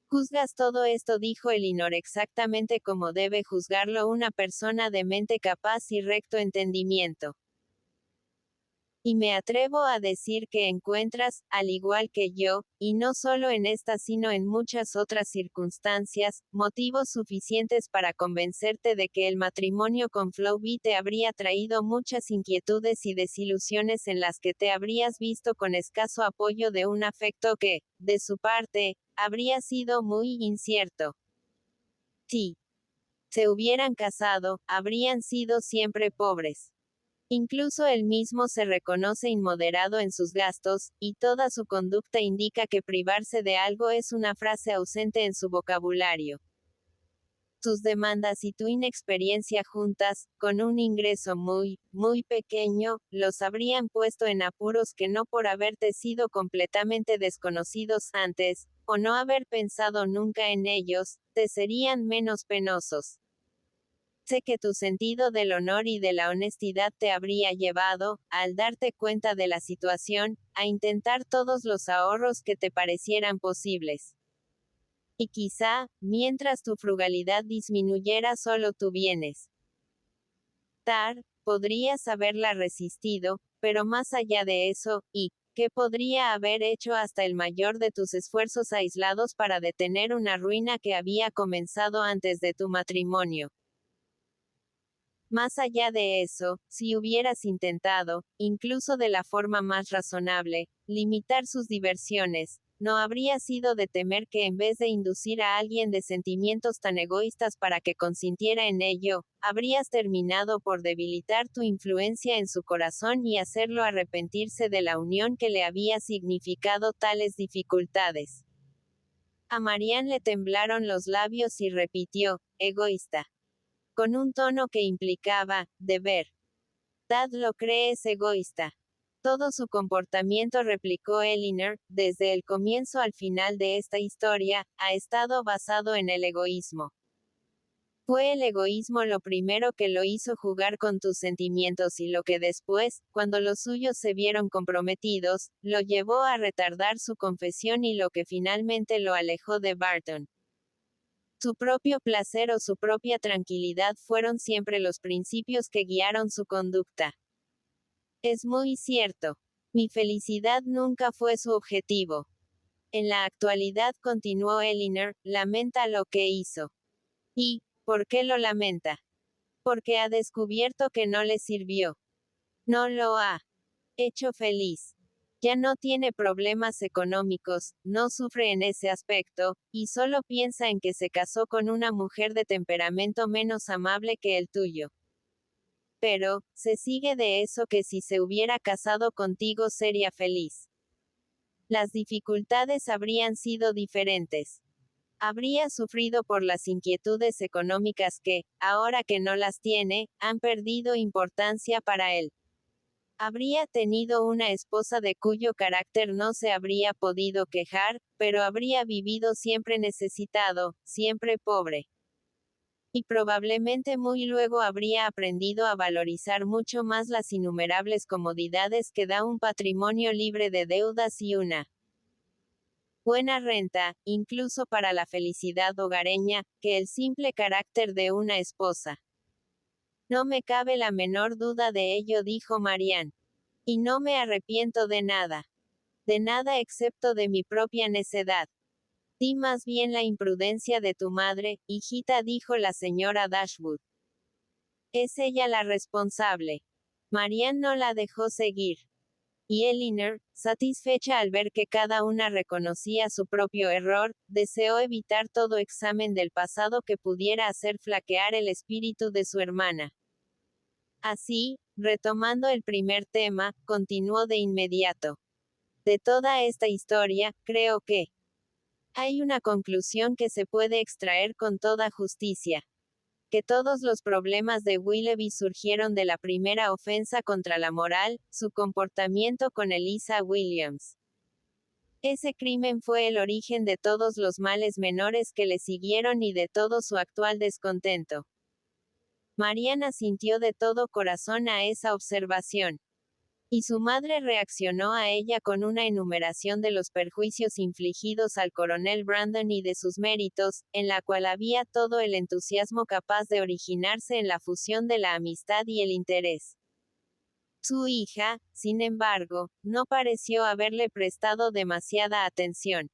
Juzgas todo esto, dijo Elinor, exactamente como debe juzgarlo una persona de mente capaz y recto entendimiento. Y me atrevo a decir que encuentras, al igual que yo, y no solo en esta sino en muchas otras circunstancias, motivos suficientes para convencerte de que el matrimonio con Flowey te habría traído muchas inquietudes y desilusiones en las que te habrías visto con escaso apoyo de un afecto que, de su parte, habría sido muy incierto. Si se hubieran casado, habrían sido siempre pobres. Incluso él mismo se reconoce inmoderado en sus gastos, y toda su conducta indica que privarse de algo es una frase ausente en su vocabulario. Tus demandas y tu inexperiencia juntas, con un ingreso muy pequeño, los habrían puesto en apuros que no por haberte sido completamente desconocidos antes, o no haber pensado nunca en ellos, te serían menos penosos. Sé que tu sentido del honor y de la honestidad te habría llevado, al darte cuenta de la situación, a intentar todos los ahorros que te parecieran posibles. Y quizá, mientras tu frugalidad disminuyera solo tu bienestar, podrías haberla resistido, pero más allá de eso, ¿qué podría haber hecho hasta el mayor de tus esfuerzos aislados para detener una ruina que había comenzado antes de tu matrimonio? Más allá de eso, si hubieras intentado, incluso de la forma más razonable, limitar sus diversiones, no habría sido de temer que en vez de inducir a alguien de sentimientos tan egoístas para que consintiera en ello, habrías terminado por debilitar tu influencia en su corazón y hacerlo arrepentirse de la unión que le había significado tales dificultades. A Marianne le temblaron los labios y repitió: egoísta. Con un tono que implicaba, de verdad lo crees egoísta. Todo su comportamiento, replicó Elinor, desde el comienzo al final de esta historia, ha estado basado en el egoísmo. Fue el egoísmo lo primero que lo hizo jugar con tus sentimientos y lo que después, cuando los suyos se vieron comprometidos, lo llevó a retardar su confesión y lo que finalmente lo alejó de Barton. Su propio placer o su propia tranquilidad fueron siempre los principios que guiaron su conducta. Es muy cierto. Mi felicidad nunca fue su objetivo. En la actualidad, continuó Elinor, lamenta lo que hizo. ¿Y por qué lo lamenta? Porque ha descubierto que no le sirvió. No lo ha hecho feliz. Ya no tiene problemas económicos, no sufre en ese aspecto, y solo piensa en que se casó con una mujer de temperamento menos amable que el tuyo. Pero, se sigue de eso que si se hubiera casado contigo sería feliz. Las dificultades habrían sido diferentes. Habría sufrido por las inquietudes económicas que, ahora que no las tiene, han perdido importancia para él. Habría tenido una esposa de cuyo carácter no se habría podido quejar, pero habría vivido siempre necesitado, siempre pobre. Y probablemente muy luego habría aprendido a valorizar mucho más las innumerables comodidades que da un patrimonio libre de deudas y una buena renta, incluso para la felicidad hogareña, que el simple carácter de una esposa. No me cabe la menor duda de ello, dijo Marianne. Y no me arrepiento de nada. De nada excepto de mi propia necedad. Di más bien la imprudencia de tu madre, hijita, dijo la señora Dashwood. Es ella la responsable. Marianne no la dejó seguir. y Elinor, satisfecha al ver que cada una reconocía su propio error, deseó evitar todo examen del pasado que pudiera hacer flaquear el espíritu de su hermana. Así, retomando el primer tema, continuó de inmediato. De toda esta historia, creo que hay una conclusión que se puede extraer con toda justicia. Que todos los problemas de Willoughby surgieron de la primera ofensa contra la moral, su comportamiento con Eliza Williams. Ese crimen fue el origen de todos los males menores que le siguieron y de todo su actual descontento. Mariana sintió de todo corazón a esa observación. Y su madre reaccionó a ella con una enumeración de los perjuicios infligidos al coronel Brandon y de sus méritos, en la cual había todo el entusiasmo capaz de originarse en la fusión de la amistad y el interés. Su hija, sin embargo, no pareció haberle prestado demasiada atención.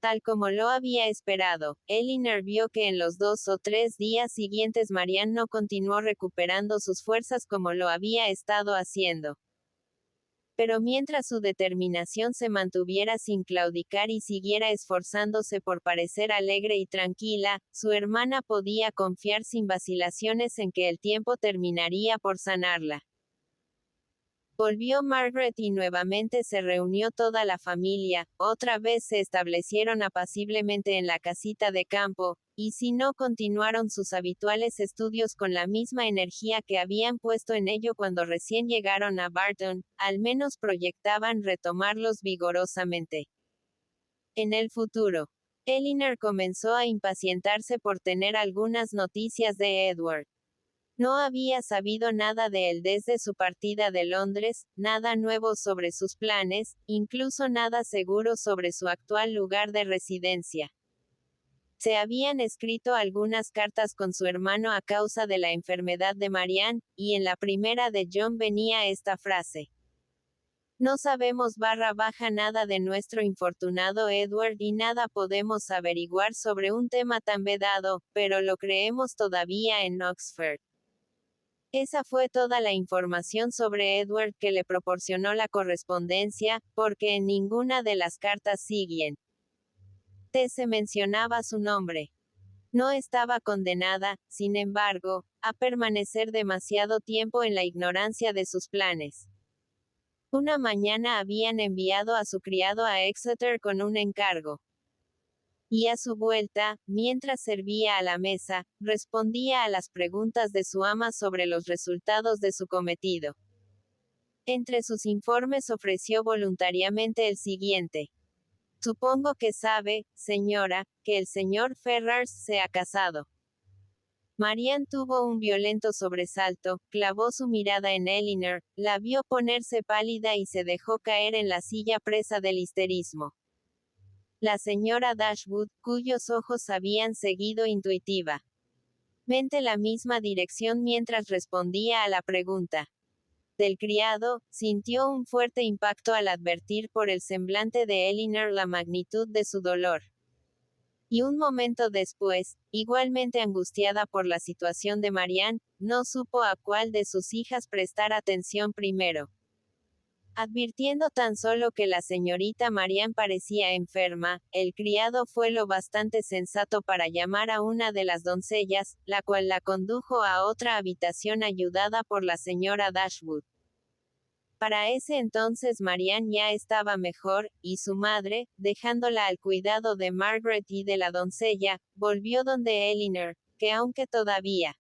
Tal como lo había esperado, Elinor vio que en los 2 o 3 días siguientes Marianne no continuó recuperando sus fuerzas como lo había estado haciendo. Pero mientras su determinación se mantuviera sin claudicar y siguiera esforzándose por parecer alegre y tranquila, su hermana podía confiar sin vacilaciones en que el tiempo terminaría por sanarla. Volvió Margaret y nuevamente se reunió toda la familia, otra vez se establecieron apaciblemente en la casita de campo, y si no continuaron sus habituales estudios con la misma energía que habían puesto en ello cuando recién llegaron a Barton, al menos proyectaban retomarlos vigorosamente. En el futuro, Elinor comenzó a impacientarse por tener algunas noticias de Edward. No había sabido nada de él desde su partida de Londres, nada nuevo sobre sus planes, incluso nada seguro sobre su actual lugar de residencia. Se habían escrito algunas cartas con su hermano a causa de la enfermedad de Marianne, y en la primera de John venía esta frase. No sabemos nada de nuestro infortunado Edward y nada podemos averiguar sobre un tema tan vedado, pero lo creemos todavía en Oxford. Esa fue toda la información sobre Edward que le proporcionó la correspondencia, porque en ninguna de las cartas siguientes se mencionaba su nombre. No estaba condenada, sin embargo, a permanecer demasiado tiempo en la ignorancia de sus planes. Una mañana habían enviado a su criado a Exeter con un encargo. Y a su vuelta, mientras servía a la mesa, respondía a las preguntas de su ama sobre los resultados de su cometido. Entre sus informes ofreció voluntariamente el siguiente. Supongo que sabe, señora, que el señor Ferrars se ha casado. Marianne tuvo un violento sobresalto, clavó su mirada en Elinor, la vio ponerse pálida y se dejó caer en la silla presa del histerismo. La señora Dashwood, cuyos ojos habían seguido intuitivamente la misma dirección mientras respondía a la pregunta del criado, sintió un fuerte impacto al advertir por el semblante de Elinor la magnitud de su dolor. Y un momento después, igualmente angustiada por la situación de Marianne, no supo a cuál de sus hijas prestar atención primero. Advirtiendo tan solo que la señorita Marianne parecía enferma, el criado fue lo bastante sensato para llamar a una de las doncellas, la cual la condujo a otra habitación ayudada por la señora Dashwood. Para ese entonces Marianne ya estaba mejor, y su madre, dejándola al cuidado de Margaret y de la doncella, volvió donde Elinor, que aunque todavía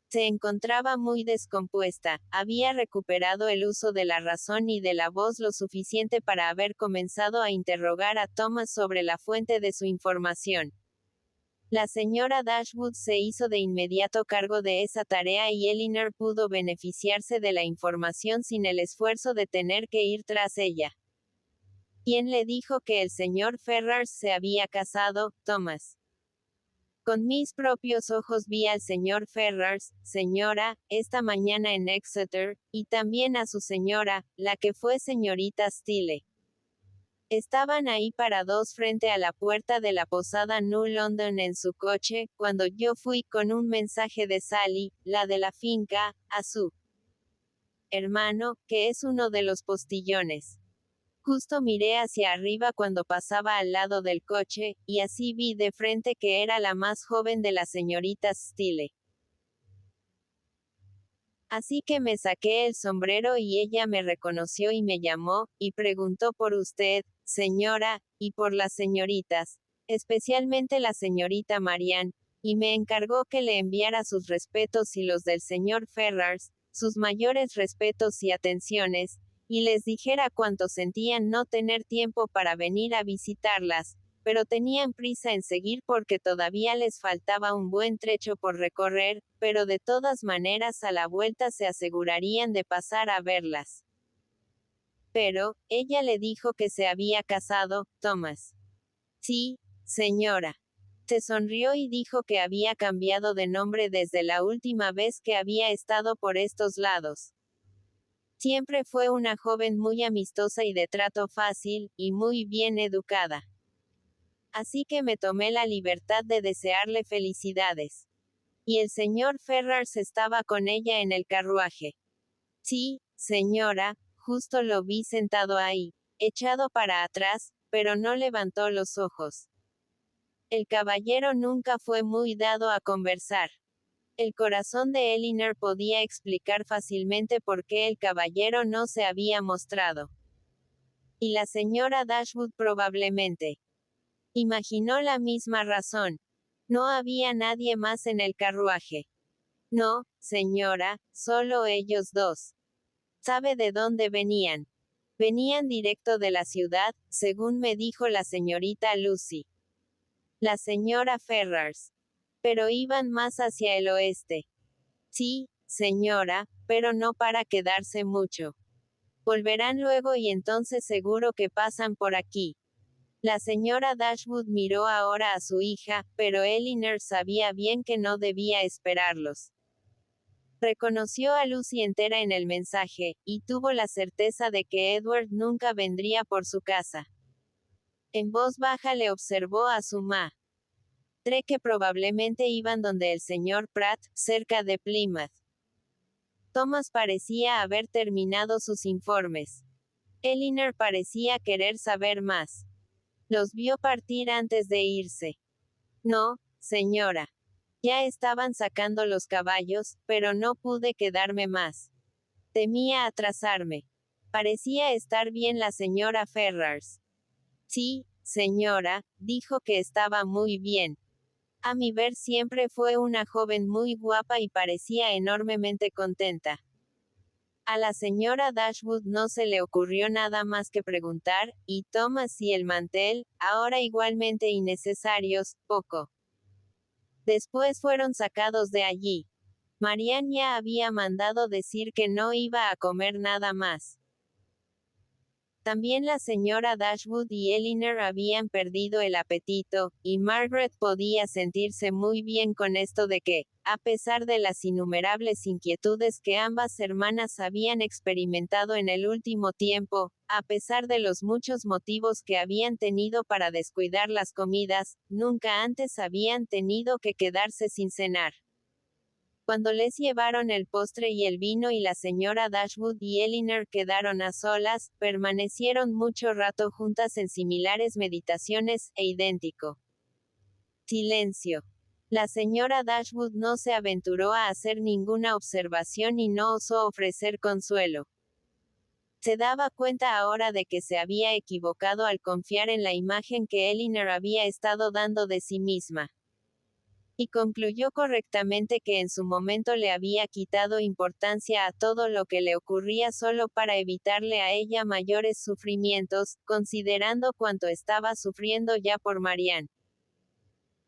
se encontraba muy descompuesta, había recuperado el uso de la razón y de la voz lo suficiente para haber comenzado a interrogar a Thomas sobre la fuente de su información. La señora Dashwood se hizo de inmediato cargo de esa tarea y Elinor pudo beneficiarse de la información sin el esfuerzo de tener que ir tras ella. ¿Quién le dijo que el señor Ferrars se había casado, Thomas? Con mis propios ojos vi al señor Ferrars, señora, esta mañana en Exeter, y también a su señora, la que fue señorita Steele. Estaban ahí parados frente a la puerta de la posada New London en su coche, cuando yo fui con un mensaje de Sally, la de la finca, a su hermano, que es uno de los postillones. Justo miré hacia arriba cuando pasaba al lado del coche, y así vi de frente que era la más joven de las señoritas Steele. Así que me saqué el sombrero y ella me reconoció y me llamó, y preguntó por usted, señora, y por las señoritas, especialmente la señorita Marianne, y me encargó que le enviara sus respetos y los del señor Ferrars, sus mayores respetos y atenciones, y les dijera cuánto sentían no tener tiempo para venir a visitarlas, pero tenían prisa en seguir porque todavía les faltaba un buen trecho por recorrer, pero de todas maneras a la vuelta se asegurarían de pasar a verlas. Pero, ella le dijo que se había casado, Thomas. Sí, señora. Se sonrió y dijo que había cambiado de nombre desde la última vez que había estado por estos lados. Siempre fue una joven muy amistosa y de trato fácil, y muy bien educada. Así que me tomé la libertad de desearle felicidades. Y el señor Ferrars estaba con ella en el carruaje. Sí, señora, justo lo vi sentado ahí, echado para atrás, pero no levantó los ojos. El caballero nunca fue muy dado a conversar. El corazón de Elinor podía explicar fácilmente por qué el caballero no se había mostrado. Y la señora Dashwood probablemente imaginó la misma razón. No había nadie más en el carruaje. No, señora, solo ellos dos. ¿Sabe de dónde venían? Venían directo de la ciudad, según me dijo la señorita Lucy. La señora Ferrars. Pero iban más hacia el oeste. Sí, señora, pero no para quedarse mucho. Volverán luego y entonces seguro que pasan por aquí. La señora Dashwood miró ahora a su hija, pero Elinor sabía bien que no debía esperarlos. Reconoció a Lucy entera en el mensaje, y tuvo la certeza de que Edward nunca vendría por su casa. En voz baja le observó a su madre que probablemente iban donde el señor Pratt, cerca de Plymouth. Thomas parecía haber terminado sus informes. Elinor parecía querer saber más. Los vio partir antes de irse. No, señora. Ya estaban sacando los caballos, pero no pude quedarme más. Temía atrasarme. Parecía estar bien la señora Ferrars. Sí, señora, dijo que estaba muy bien. A mi ver siempre fue una joven muy guapa y parecía enormemente contenta. A la señora Dashwood no se le ocurrió nada más que preguntar, ¿y Thomas y el mantel, ahora igualmente innecesarios, poco? Después fueron sacados de allí. Marianne ya había mandado decir que no iba a comer nada más. También la señora Dashwood y Elinor habían perdido el apetito, y Margaret podía sentirse muy bien con esto de que, a pesar de las innumerables inquietudes que ambas hermanas habían experimentado en el último tiempo, a pesar de los muchos motivos que habían tenido para descuidar las comidas, nunca antes habían tenido que quedarse sin cenar. Cuando les llevaron el postre y el vino y la señora Dashwood y Elinor quedaron a solas, permanecieron mucho rato juntas en similares meditaciones, e idéntico silencio. La señora Dashwood no se aventuró a hacer ninguna observación y no osó ofrecer consuelo. Se daba cuenta ahora de que se había equivocado al confiar en la imagen que Elinor había estado dando de sí misma. Y concluyó correctamente que en su momento le había quitado importancia a todo lo que le ocurría solo para evitarle a ella mayores sufrimientos, considerando cuánto estaba sufriendo ya por Marianne.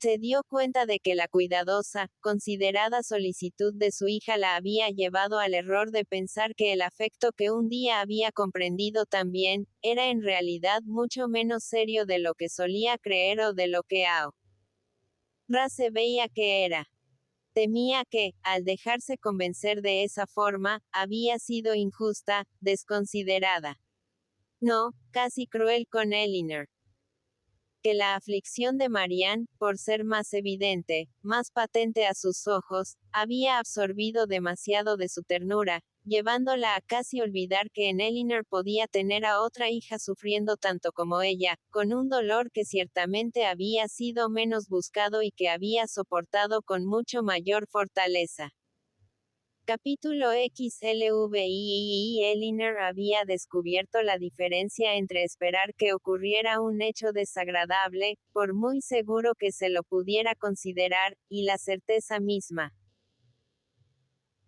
Se dio cuenta de que la cuidadosa, considerada solicitud de su hija la había llevado al error de pensar que el afecto que un día había comprendido también, era en realidad mucho menos serio de lo que solía creer o de lo que se veía que era. Temía que, al dejarse convencer de esa forma, había sido injusta, desconsiderada. No, casi cruel con Elinor. que la aflicción de Marianne, por ser más evidente, más patente a sus ojos, había absorbido demasiado de su ternura, llevándola a casi olvidar que en Elinor podía tener a otra hija sufriendo tanto como ella, con un dolor que ciertamente había sido menos buscado y que había soportado con mucho mayor fortaleza. Capítulo XLVII. Elinor había descubierto la diferencia entre esperar que ocurriera un hecho desagradable, por muy seguro que se lo pudiera considerar, y la certeza misma.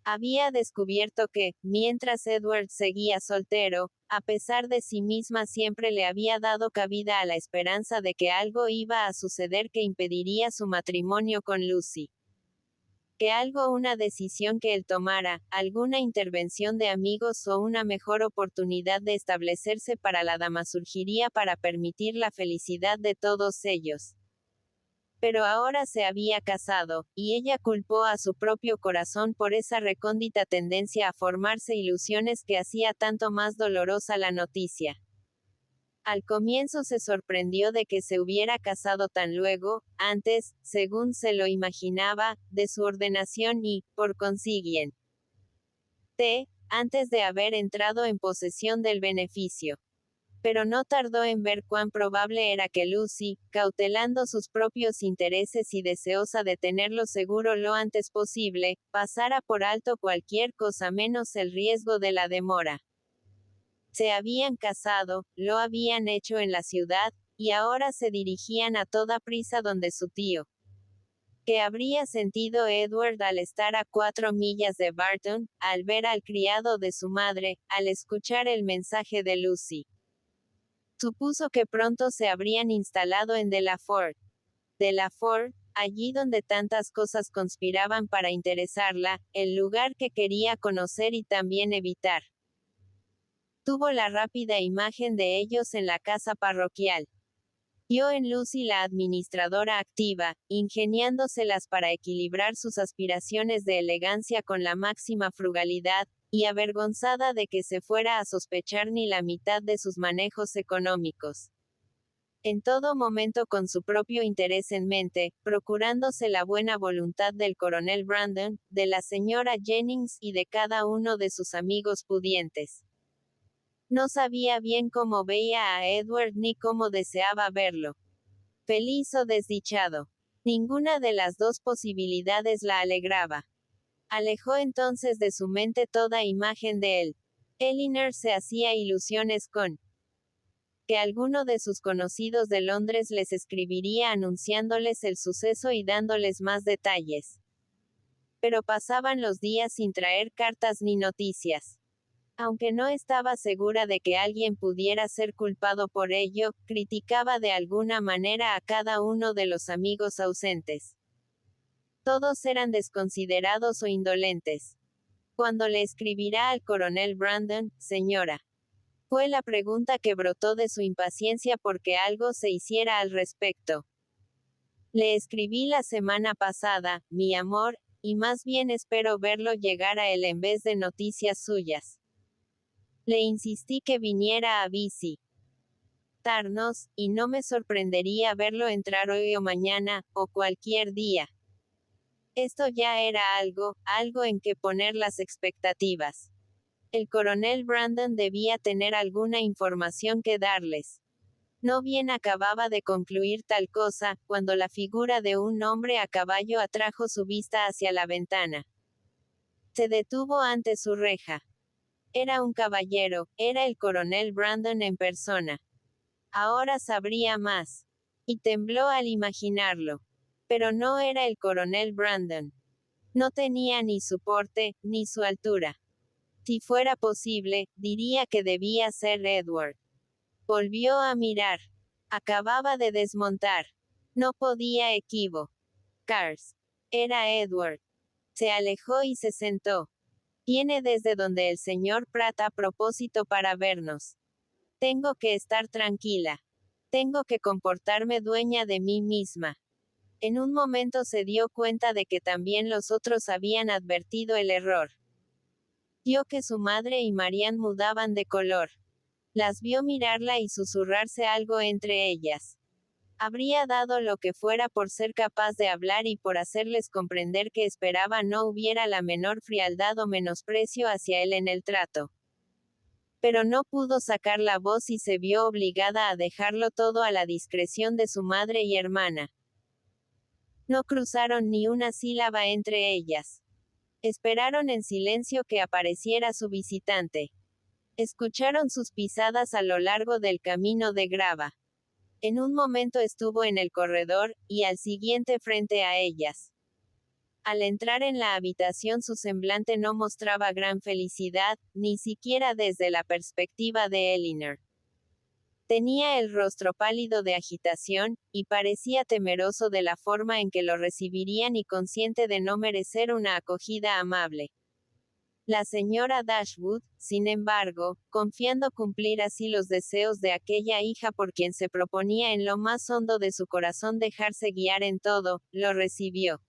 Había descubierto que, mientras Edward seguía soltero, a pesar de sí misma siempre le había dado cabida a la esperanza de que algo iba a suceder que impediría su matrimonio con Lucy. Que algo, una decisión que él tomara, alguna intervención de amigos o una mejor oportunidad de establecerse para la dama surgiría para permitir la felicidad de todos ellos. Pero ahora se había casado, y ella culpó a su propio corazón por esa recóndita tendencia a formarse ilusiones que hacía tanto más dolorosa la noticia. Al comienzo se sorprendió de que se hubiera casado tan luego, antes, según se lo imaginaba, de su ordenación y, por consiguiente, antes de haber entrado en posesión del beneficio. Pero no tardó en ver cuán probable era que Lucy, cautelando sus propios intereses y deseosa de tenerlo seguro lo antes posible, pasara por alto cualquier cosa menos el riesgo de la demora. Se habían casado, lo habían hecho en la ciudad, y ahora se dirigían a toda prisa donde su tío. ¿Qué habría sentido Edward al estar a 4 millas de Barton, al ver al criado de su madre, al escuchar el mensaje de Lucy? Supuso que pronto se habrían instalado en Delaford. Delaford, allí donde tantas cosas conspiraban para interesarla, el lugar que quería conocer y también evitar. Tuvo la rápida imagen de ellos en la casa parroquial. Vio en Lucy la administradora activa, ingeniándoselas para equilibrar sus aspiraciones de elegancia con la máxima frugalidad, y avergonzada de que se fuera a sospechar ni la mitad de sus manejos económicos. En todo momento con su propio interés en mente, procurándose la buena voluntad del coronel Brandon, de la señora Jennings y de cada uno de sus amigos pudientes. No sabía bien cómo veía a Edward ni cómo deseaba verlo. Feliz o desdichado. Ninguna de las dos posibilidades la alegraba. Alejó entonces de su mente toda imagen de él. Elinor se hacía ilusiones con que alguno de sus conocidos de Londres les escribiría anunciándoles el suceso y dándoles más detalles. Pero pasaban los días sin traer cartas ni noticias. Aunque no estaba segura de que alguien pudiera ser culpado por ello, criticaba de alguna manera a cada uno de los amigos ausentes. Todos eran desconsiderados o indolentes. ¿Cuándo le escribirá al coronel Brandon, señora? Fue la pregunta que brotó de su impaciencia porque algo se hiciera al respecto. Le escribí la semana pasada, mi amor, y más bien espero verlo llegar a él en vez de noticias suyas. Le insistí que viniera a visitarnos, y no me sorprendería verlo entrar hoy o mañana, o cualquier día. Esto ya era algo en que poner las expectativas. El coronel Brandon debía tener alguna información que darles. No bien acababa de concluir tal cosa, cuando la figura de un hombre a caballo atrajo su vista hacia la ventana. Se detuvo ante su reja. Era un caballero, era el coronel Brandon en persona. Ahora sabría más. Y tembló al imaginarlo. Pero no era el coronel Brandon. No tenía ni su porte, ni su altura. Si fuera posible, diría que debía ser Edward. Volvió a mirar. Acababa de desmontar. No podía equivocarse. Era Edward. Se alejó y se sentó. Viene desde donde el señor Pratt a propósito para vernos. Tengo que estar tranquila. Tengo que comportarme dueña de mí misma. En un momento se dio cuenta de que también los otros habían advertido el error. Vio que su madre y Marianne mudaban de color. Las vio mirarla y susurrarse algo entre ellas. Habría dado lo que fuera por ser capaz de hablar y por hacerles comprender que esperaba no hubiera la menor frialdad o menosprecio hacia él en el trato. Pero no pudo sacar la voz y se vio obligada a dejarlo todo a la discreción de su madre y hermana. No cruzaron ni una sílaba entre ellas. Esperaron en silencio que apareciera su visitante. Escucharon sus pisadas a lo largo del camino de grava. En un momento estuvo en el corredor, y al siguiente frente a ellas. Al entrar en la habitación su semblante no mostraba gran felicidad, ni siquiera desde la perspectiva de Elinor. Tenía el rostro pálido de agitación, y parecía temeroso de la forma en que lo recibirían y consciente de no merecer una acogida amable. La señora Dashwood, sin embargo, confiando cumplir así los deseos de aquella hija por quien se proponía en lo más hondo de su corazón dejarse guiar en todo, lo recibió.